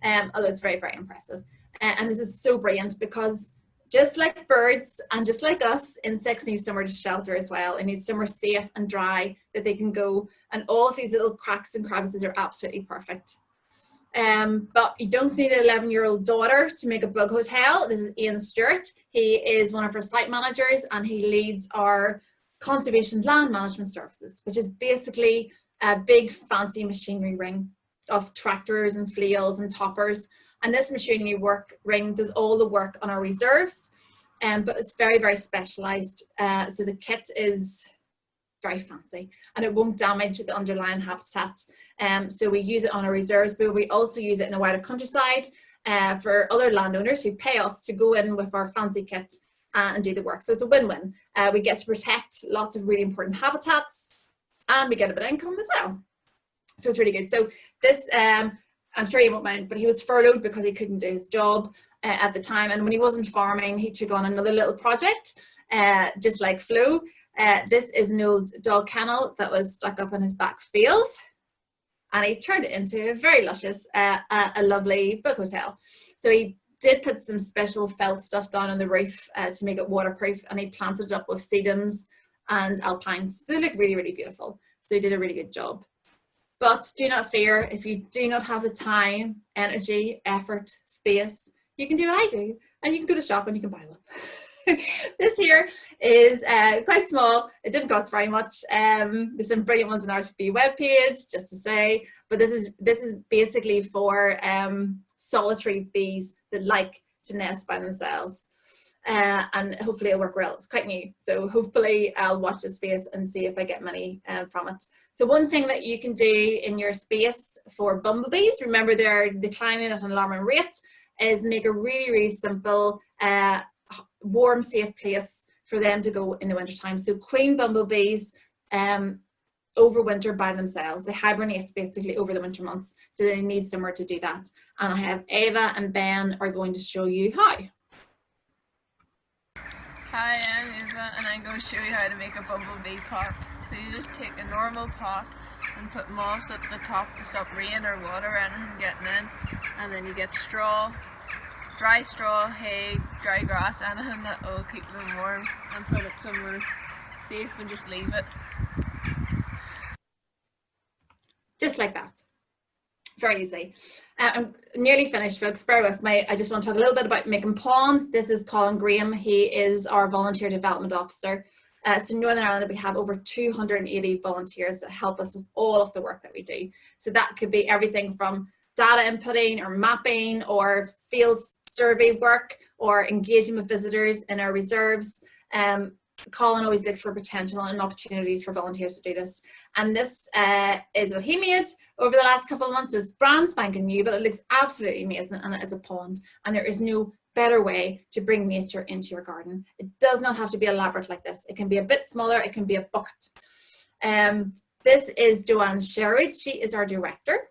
Speaker 2: Although it's very, very impressive. And this is so brilliant because just like birds and just like us, insects need somewhere to shelter as well. It needs somewhere safe and dry that they can go. And all of these little cracks and crevices are absolutely perfect. But you don't need an 11-year-old daughter to make a bug hotel. This is Ian Stewart. He is one of our site managers and he leads our conservation land management services, which is basically a big fancy machinery ring of tractors and flails and toppers. And this machinery ring does all the work on our reserves, but it's very, very specialised. So the kit is very fancy and it won't damage the underlying habitat. So we use it on our reserves, but we also use it in the wider countryside for other landowners who pay us to go in with our fancy kit and do the work. So it's a win-win. We get to protect lots of really important habitats and we get a bit of income as well. So it's really good. So this, I'm sure you won't mind, but he was furloughed because he couldn't do his job at the time. And when he wasn't farming, he took on another little project, just like Flo. This is an old dog kennel that was stuck up in his back field. And he turned it into a very luscious, a lovely book hotel. So he did put some special felt stuff down on the roof to make it waterproof, and he planted it up with sedums and alpines. So they look really, really beautiful. So he did a really good job. But do not fear, if you do not have the time, energy, effort, space, you can do what I do, and you can go to shop and you can buy one. This here is quite small. It didn't cost very much. There's some brilliant ones on our RSPB webpage, just to say. But this is basically for solitary bees that like to nest by themselves. And hopefully it'll work well. It's quite new, so hopefully I'll watch the space and see if I get many from it. So one thing that you can do in your space for bumblebees, remember they're declining at an alarming rate, is make a really, really simple warm, safe place for them to go in the winter time. So queen bumblebees overwinter by themselves. They hibernate basically over the winter months, so they need somewhere to do that. And I have Ava and Ben are going to show you how.
Speaker 4: Hi, I'm Eva and I'm going to show you how to make a bumblebee pot. So you just take a normal pot and put moss at the top to stop rain or water or anything getting in, and then you get straw, dry straw, hay, dry grass, anything that will keep them warm, and put it somewhere safe and just leave it.
Speaker 2: Just like that. Very easy. I'm nearly finished, folks. Bear with me. I just want to talk a little bit about making ponds. This is Colin Graham. He is our volunteer development officer. So in Northern Ireland, we have over 280 volunteers that help us with all of the work that we do. So that could be everything from data inputting or mapping or field survey work or engaging with visitors in our reserves. Colin always looks for potential and opportunities for volunteers to do this. And this is what he made over the last couple of months. It's brand spanking new, but it looks absolutely amazing, and it is a pond. And there is no better way to bring nature into your garden. It does not have to be elaborate like this. It can be a bit smaller, it can be a bucket. This is Joanne Sherwood. She is our director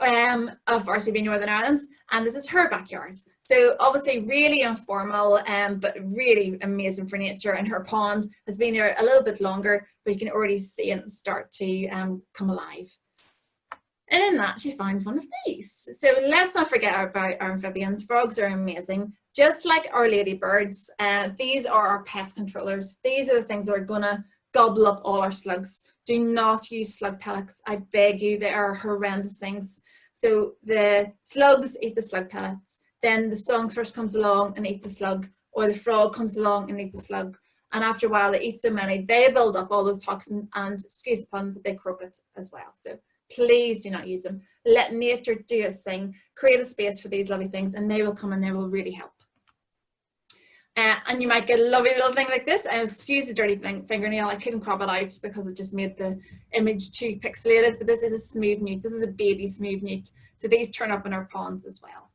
Speaker 2: of RSPB Northern Ireland, and this is her backyard. So obviously really informal, but really amazing for nature, and her pond has been there a little bit longer, but you can already see it start to come alive. And in that she found one of these. So let's not forget about our amphibians. Frogs are amazing. Just like our ladybirds, these are our pest controllers. These are the things that are gonna gobble up all our slugs. Do not use slug pellets, I beg you. They are horrendous things. So the slugs eat the slug pellets, then the songthrush comes along and eats the slug, or the frog comes along and eats the slug. And after a while, they eat so many, they build up all those toxins, and excuse the pun, but they croak it as well. So please do not use them. Let nature do its thing. Create a space for these lovely things, and they will come and they will really help. And you might get a lovely little thing like this. And excuse the dirty fingernail, I couldn't crop it out because it just made the image too pixelated, but this is a smooth newt. This is a baby smooth newt. So these turn up in our ponds as well.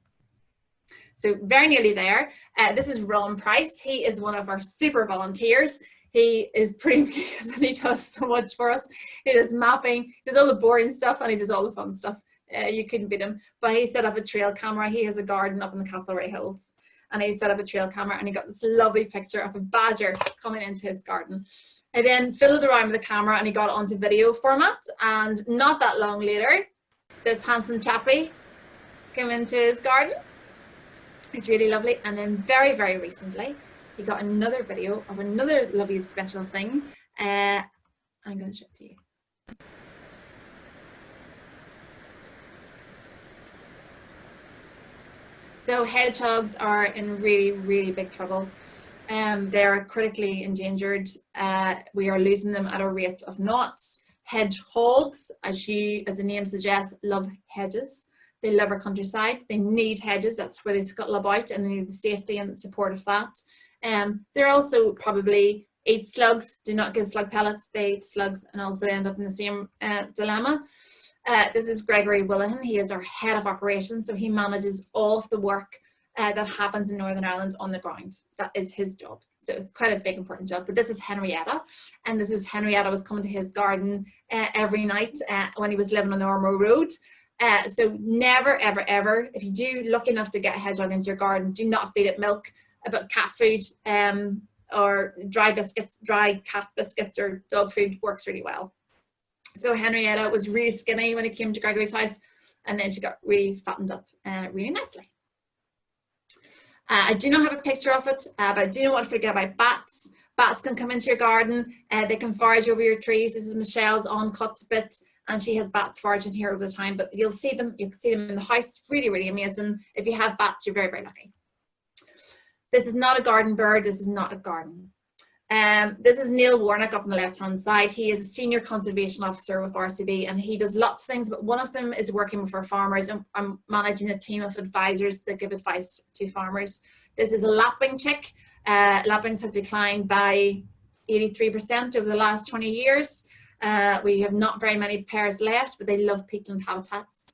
Speaker 2: So very nearly there. This is Ron Price. He is one of our super volunteers. He is pretty amazing and he does so much for us. He does mapping, he does all the boring stuff, and he does all the fun stuff. You couldn't beat him. But he set up a trail camera. He has a garden up in the Castlereagh Hills. And he set up a trail camera, and he got this lovely picture of a badger coming into his garden. He then fiddled around with the camera and he got it onto video format. And not that long later, this handsome chappie came into his garden. It's really lovely. And then very, very recently, he got another video of another lovely special thing. I'm going to show it to you. So hedgehogs are in really, really big trouble. They're critically endangered. We are losing them at a rate of knots. Hedgehogs, as the name suggests, love hedges. They love our countryside. They need hedges. That's where they scuttle about, and they need the safety and the support of that. They're also probably eat slugs. Do not give slug pellets. They eat slugs and also end up in the same dilemma. This is Gregory Willihan. He is our head of operations, so he manages all of the work that happens in Northern Ireland on the ground. That is his job. So it's quite a big, important job. But this is Henrietta, and this was Henrietta was coming to his garden every night when he was living on the Ormo Road. So never, ever, ever, if you do lucky enough to get a hedgehog into your garden, do not feed it milk, but cat food or dry biscuits, dry cat biscuits or dog food works really well. So Henrietta was really skinny when he came to Gregory's house, and then she got really fattened up really nicely. I do not have a picture of it, but I do not want to forget about bats. Bats can come into your garden, they can forage over your trees. This is Michelle's on-cuts bit, and she has bats foraging here over the time, but you can see them in the house. Really, really amazing. If you have bats, you're very, very lucky. This is not a garden bird. This is not a garden. This is Neil Warnock up on the left-hand side. He is a senior conservation officer with RSPB, and he does lots of things, but one of them is working with our farmers. I'm managing a team of advisors that give advice to farmers. This is a lapwing chick. Lapwings have declined by 83% over the last 20 years. We have not very many pairs left, but they love peatland habitats.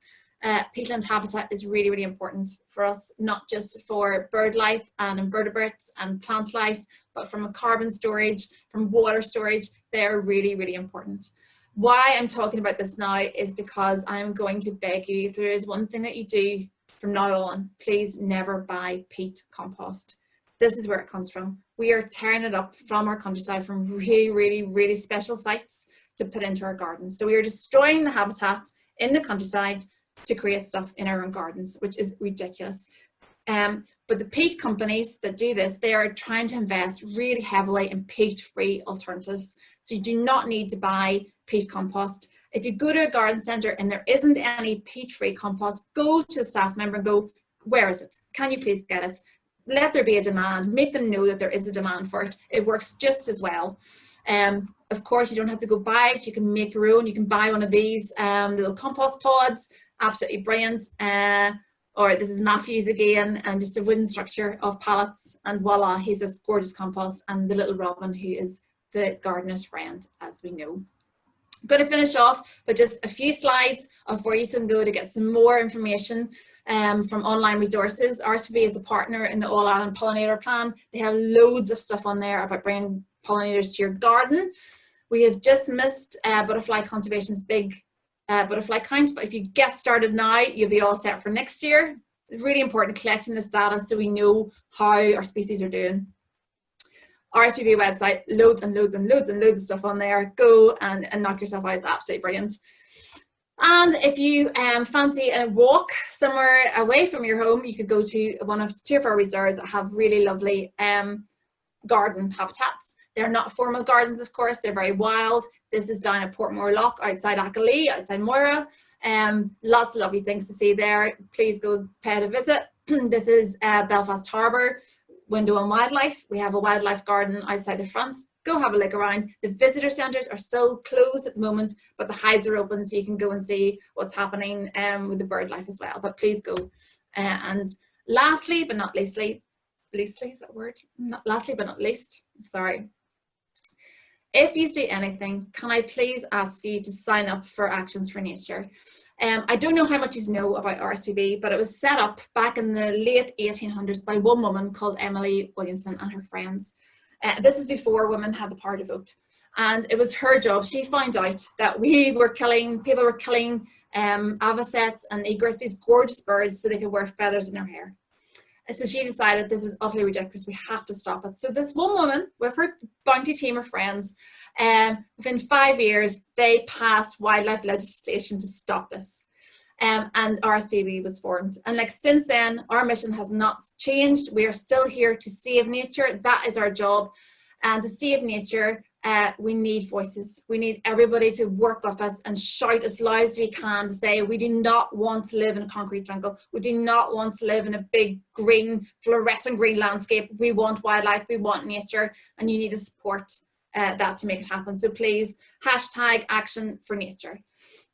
Speaker 2: Peatland habitat is really, really important for us, not just for bird life and invertebrates and plant life, but from a carbon storage, from water storage. They're really, really important. Why I'm talking about this now is because I'm going to beg you, if there is one thing that you do from now on, please never buy peat compost. This is where it comes from. We are tearing it up from our countryside, from really, really, really special sites to put into our gardens. So we are destroying the habitat in the countryside to create stuff in our own gardens, which is ridiculous. But the peat companies that do this, they are trying to invest really heavily in peat-free alternatives. So you do not need to buy peat compost. If you go to a garden centre and there isn't any peat-free compost, go to the staff member and go, where is it? Can you please get it? Let there be a demand. Make them know that there is a demand for it. It works just as well. Of course, you don't have to go buy it. You can make your own. You can buy one of these little compost pods. Absolutely brilliant. Or this is Matthew's again, and just a wooden structure of pallets, and voila, he's this gorgeous compost, and the little robin who is the gardener's friend, as we know. I'm going to finish off with just a few slides of where you can go to get some more information from online resources. RSPB is a partner in the All Ireland Pollinator Plan. They have loads of stuff on there about bringing pollinators to your garden. We have just missed butterfly conservation's big butterfly count, but if you get started now, you'll be all set for next year. It's really important collecting this data so we know how our species are doing. RSPB website, loads and loads and loads and loads of stuff on there. Go and knock yourself out. It's absolutely brilliant. And if you fancy a walk somewhere away from your home, you could go to one of 2 of our reserves that have really lovely garden habitats. They're not formal gardens, of course, they're very wild. This is down at Portmore Loch outside Achalee, outside Moira. Lots of lovely things to see there. Please go pay it a visit. This is Belfast Harbour, window on wildlife. We have a wildlife garden outside the front. Go have a look around. The visitor centres are still closed at the moment, but the hides are open so you can go and see what's happening with the bird life as well. But please go. And lastly, but not leastly, leastly, is that a word? Lastly, but not least, sorry. If you do anything, can I please ask you to sign up for Actions for Nature? I don't know how much you know about RSPB, but it was set up back in the late 1800s by one woman called Emily Williamson and her friends. This is before women had the power to vote. And it was her job. She found out that people were killing avocets and egrets, these gorgeous birds, so they could wear feathers in their hair. So she decided this was utterly ridiculous. We have to stop it. So this one woman with her bounty team of friends, within 5 years, they passed wildlife legislation to stop this. And RSPB was formed. And like since then, our mission has not changed. We are still here to save nature. That is our job. And to save nature, we need voices. We need everybody to work with us and shout as loud as we can to say, we do not want to live in a concrete jungle. We do not want to live in a big green, fluorescent green landscape. We want wildlife, we want nature, and you need to support that to make it happen. So please, hashtag action for nature.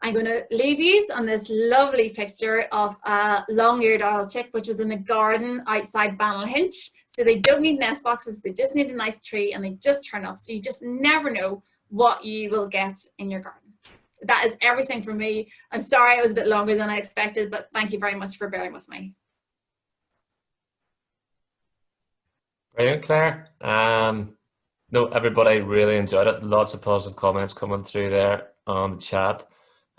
Speaker 2: I'm going to leave you on this lovely picture of a long-eared owl chick, which was in a garden outside Banalhinch. So they don't need nest boxes, they just need a nice tree, and they just turn up. So you just never know what you will get in your garden. That is everything from me. I'm sorry I was a bit longer than I expected, but thank you very much for bearing with me.
Speaker 1: Brilliant, Claire. No, everybody really enjoyed it. Lots of positive comments coming through there on the chat,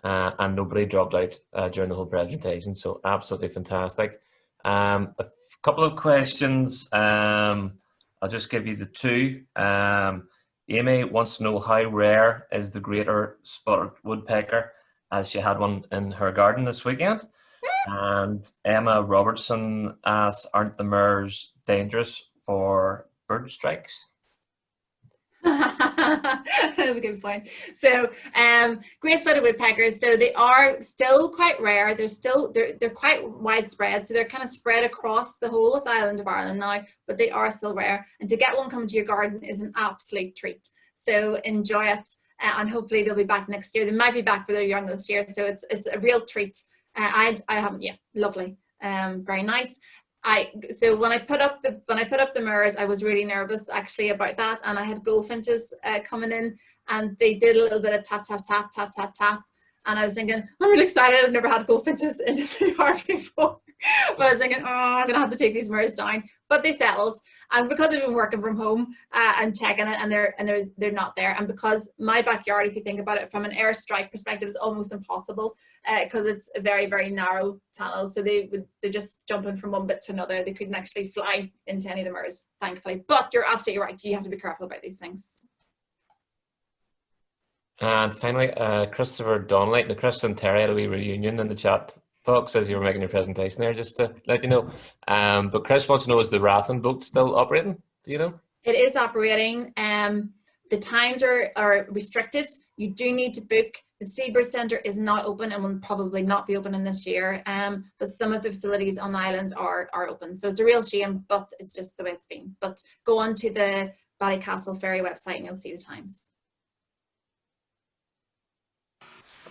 Speaker 1: and nobody dropped out during the whole presentation. So absolutely fantastic. A couple of questions. I'll just give you the two. Amy wants to know how rare is the greater spotted woodpecker, as she had one in her garden this weekend. And Emma Robertson asks, aren't the murres dangerous for bird strikes?
Speaker 2: That's a good point. So great spotted woodpeckers, so they are still quite rare. They're quite widespread, so they're kind of spread across the whole of the island of Ireland now, but they are still rare, and to get one coming to your garden is an absolute treat. So enjoy it, and hopefully they'll be back next year. They might be back for their young this year, so it's a real treat. I haven't yet. Lovely, very nice. So when I put up the murres, I was really nervous actually about that, and I had goldfinches coming in, and they did a little bit of tap tap tap tap tap tap, and I was thinking, I'm really excited. I've never had goldfinches in the yard before, but I was thinking, oh, I'm gonna have to take these murres down. But they settled, and because I've been working from home, I'm checking it, and they're not there. And because my backyard, if you think about it from an airstrike perspective, is almost impossible because it's a very, very narrow tunnel. So they're just jumping from one bit to another. They couldn't actually fly into any of the murres, thankfully. But you're absolutely right. You have to be careful about these things.
Speaker 1: And finally, Christopher Donnelly, the Chris and Terry had a wee reunion in the chat box as you were making your presentation there, just to let you know. But Chris wants to know, is the Rathlin boat still operating? Do you know? It
Speaker 2: is operating. The times are restricted. You do need to book. The Seabird Centre is not open and will probably not be open in this year. But some of the facilities on the islands are open. So it's a real shame, but it's just the way it's been. But go on to the Ballycastle Ferry website and you'll see the times.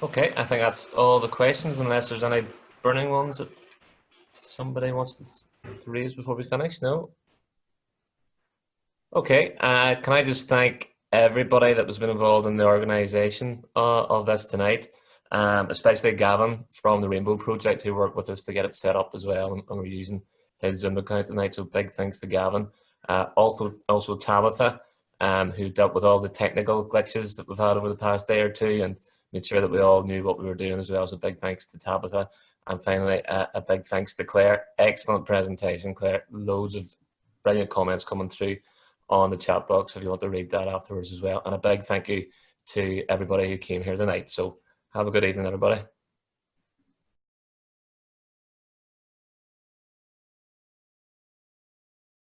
Speaker 1: Okay, I think that's all the questions, unless there's any burning ones that somebody wants to raise before we finish. No? Okay, can I just thank everybody that has been involved in the organisation of this tonight, especially Gavin from the Rainbow Project, who worked with us to get it set up as well, and we're using his Zoom account tonight, so big thanks to Gavin. Also Tabitha, who dealt with all the technical glitches that we've had over the past day or two and made sure that we all knew what we were doing as well, so big thanks to Tabitha. And finally, a big thanks to Claire. Excellent presentation, Claire. Loads of brilliant comments coming through on the chat box if you want to read that afterwards as well. And a big thank you to everybody who came here tonight. So have a good evening, everybody.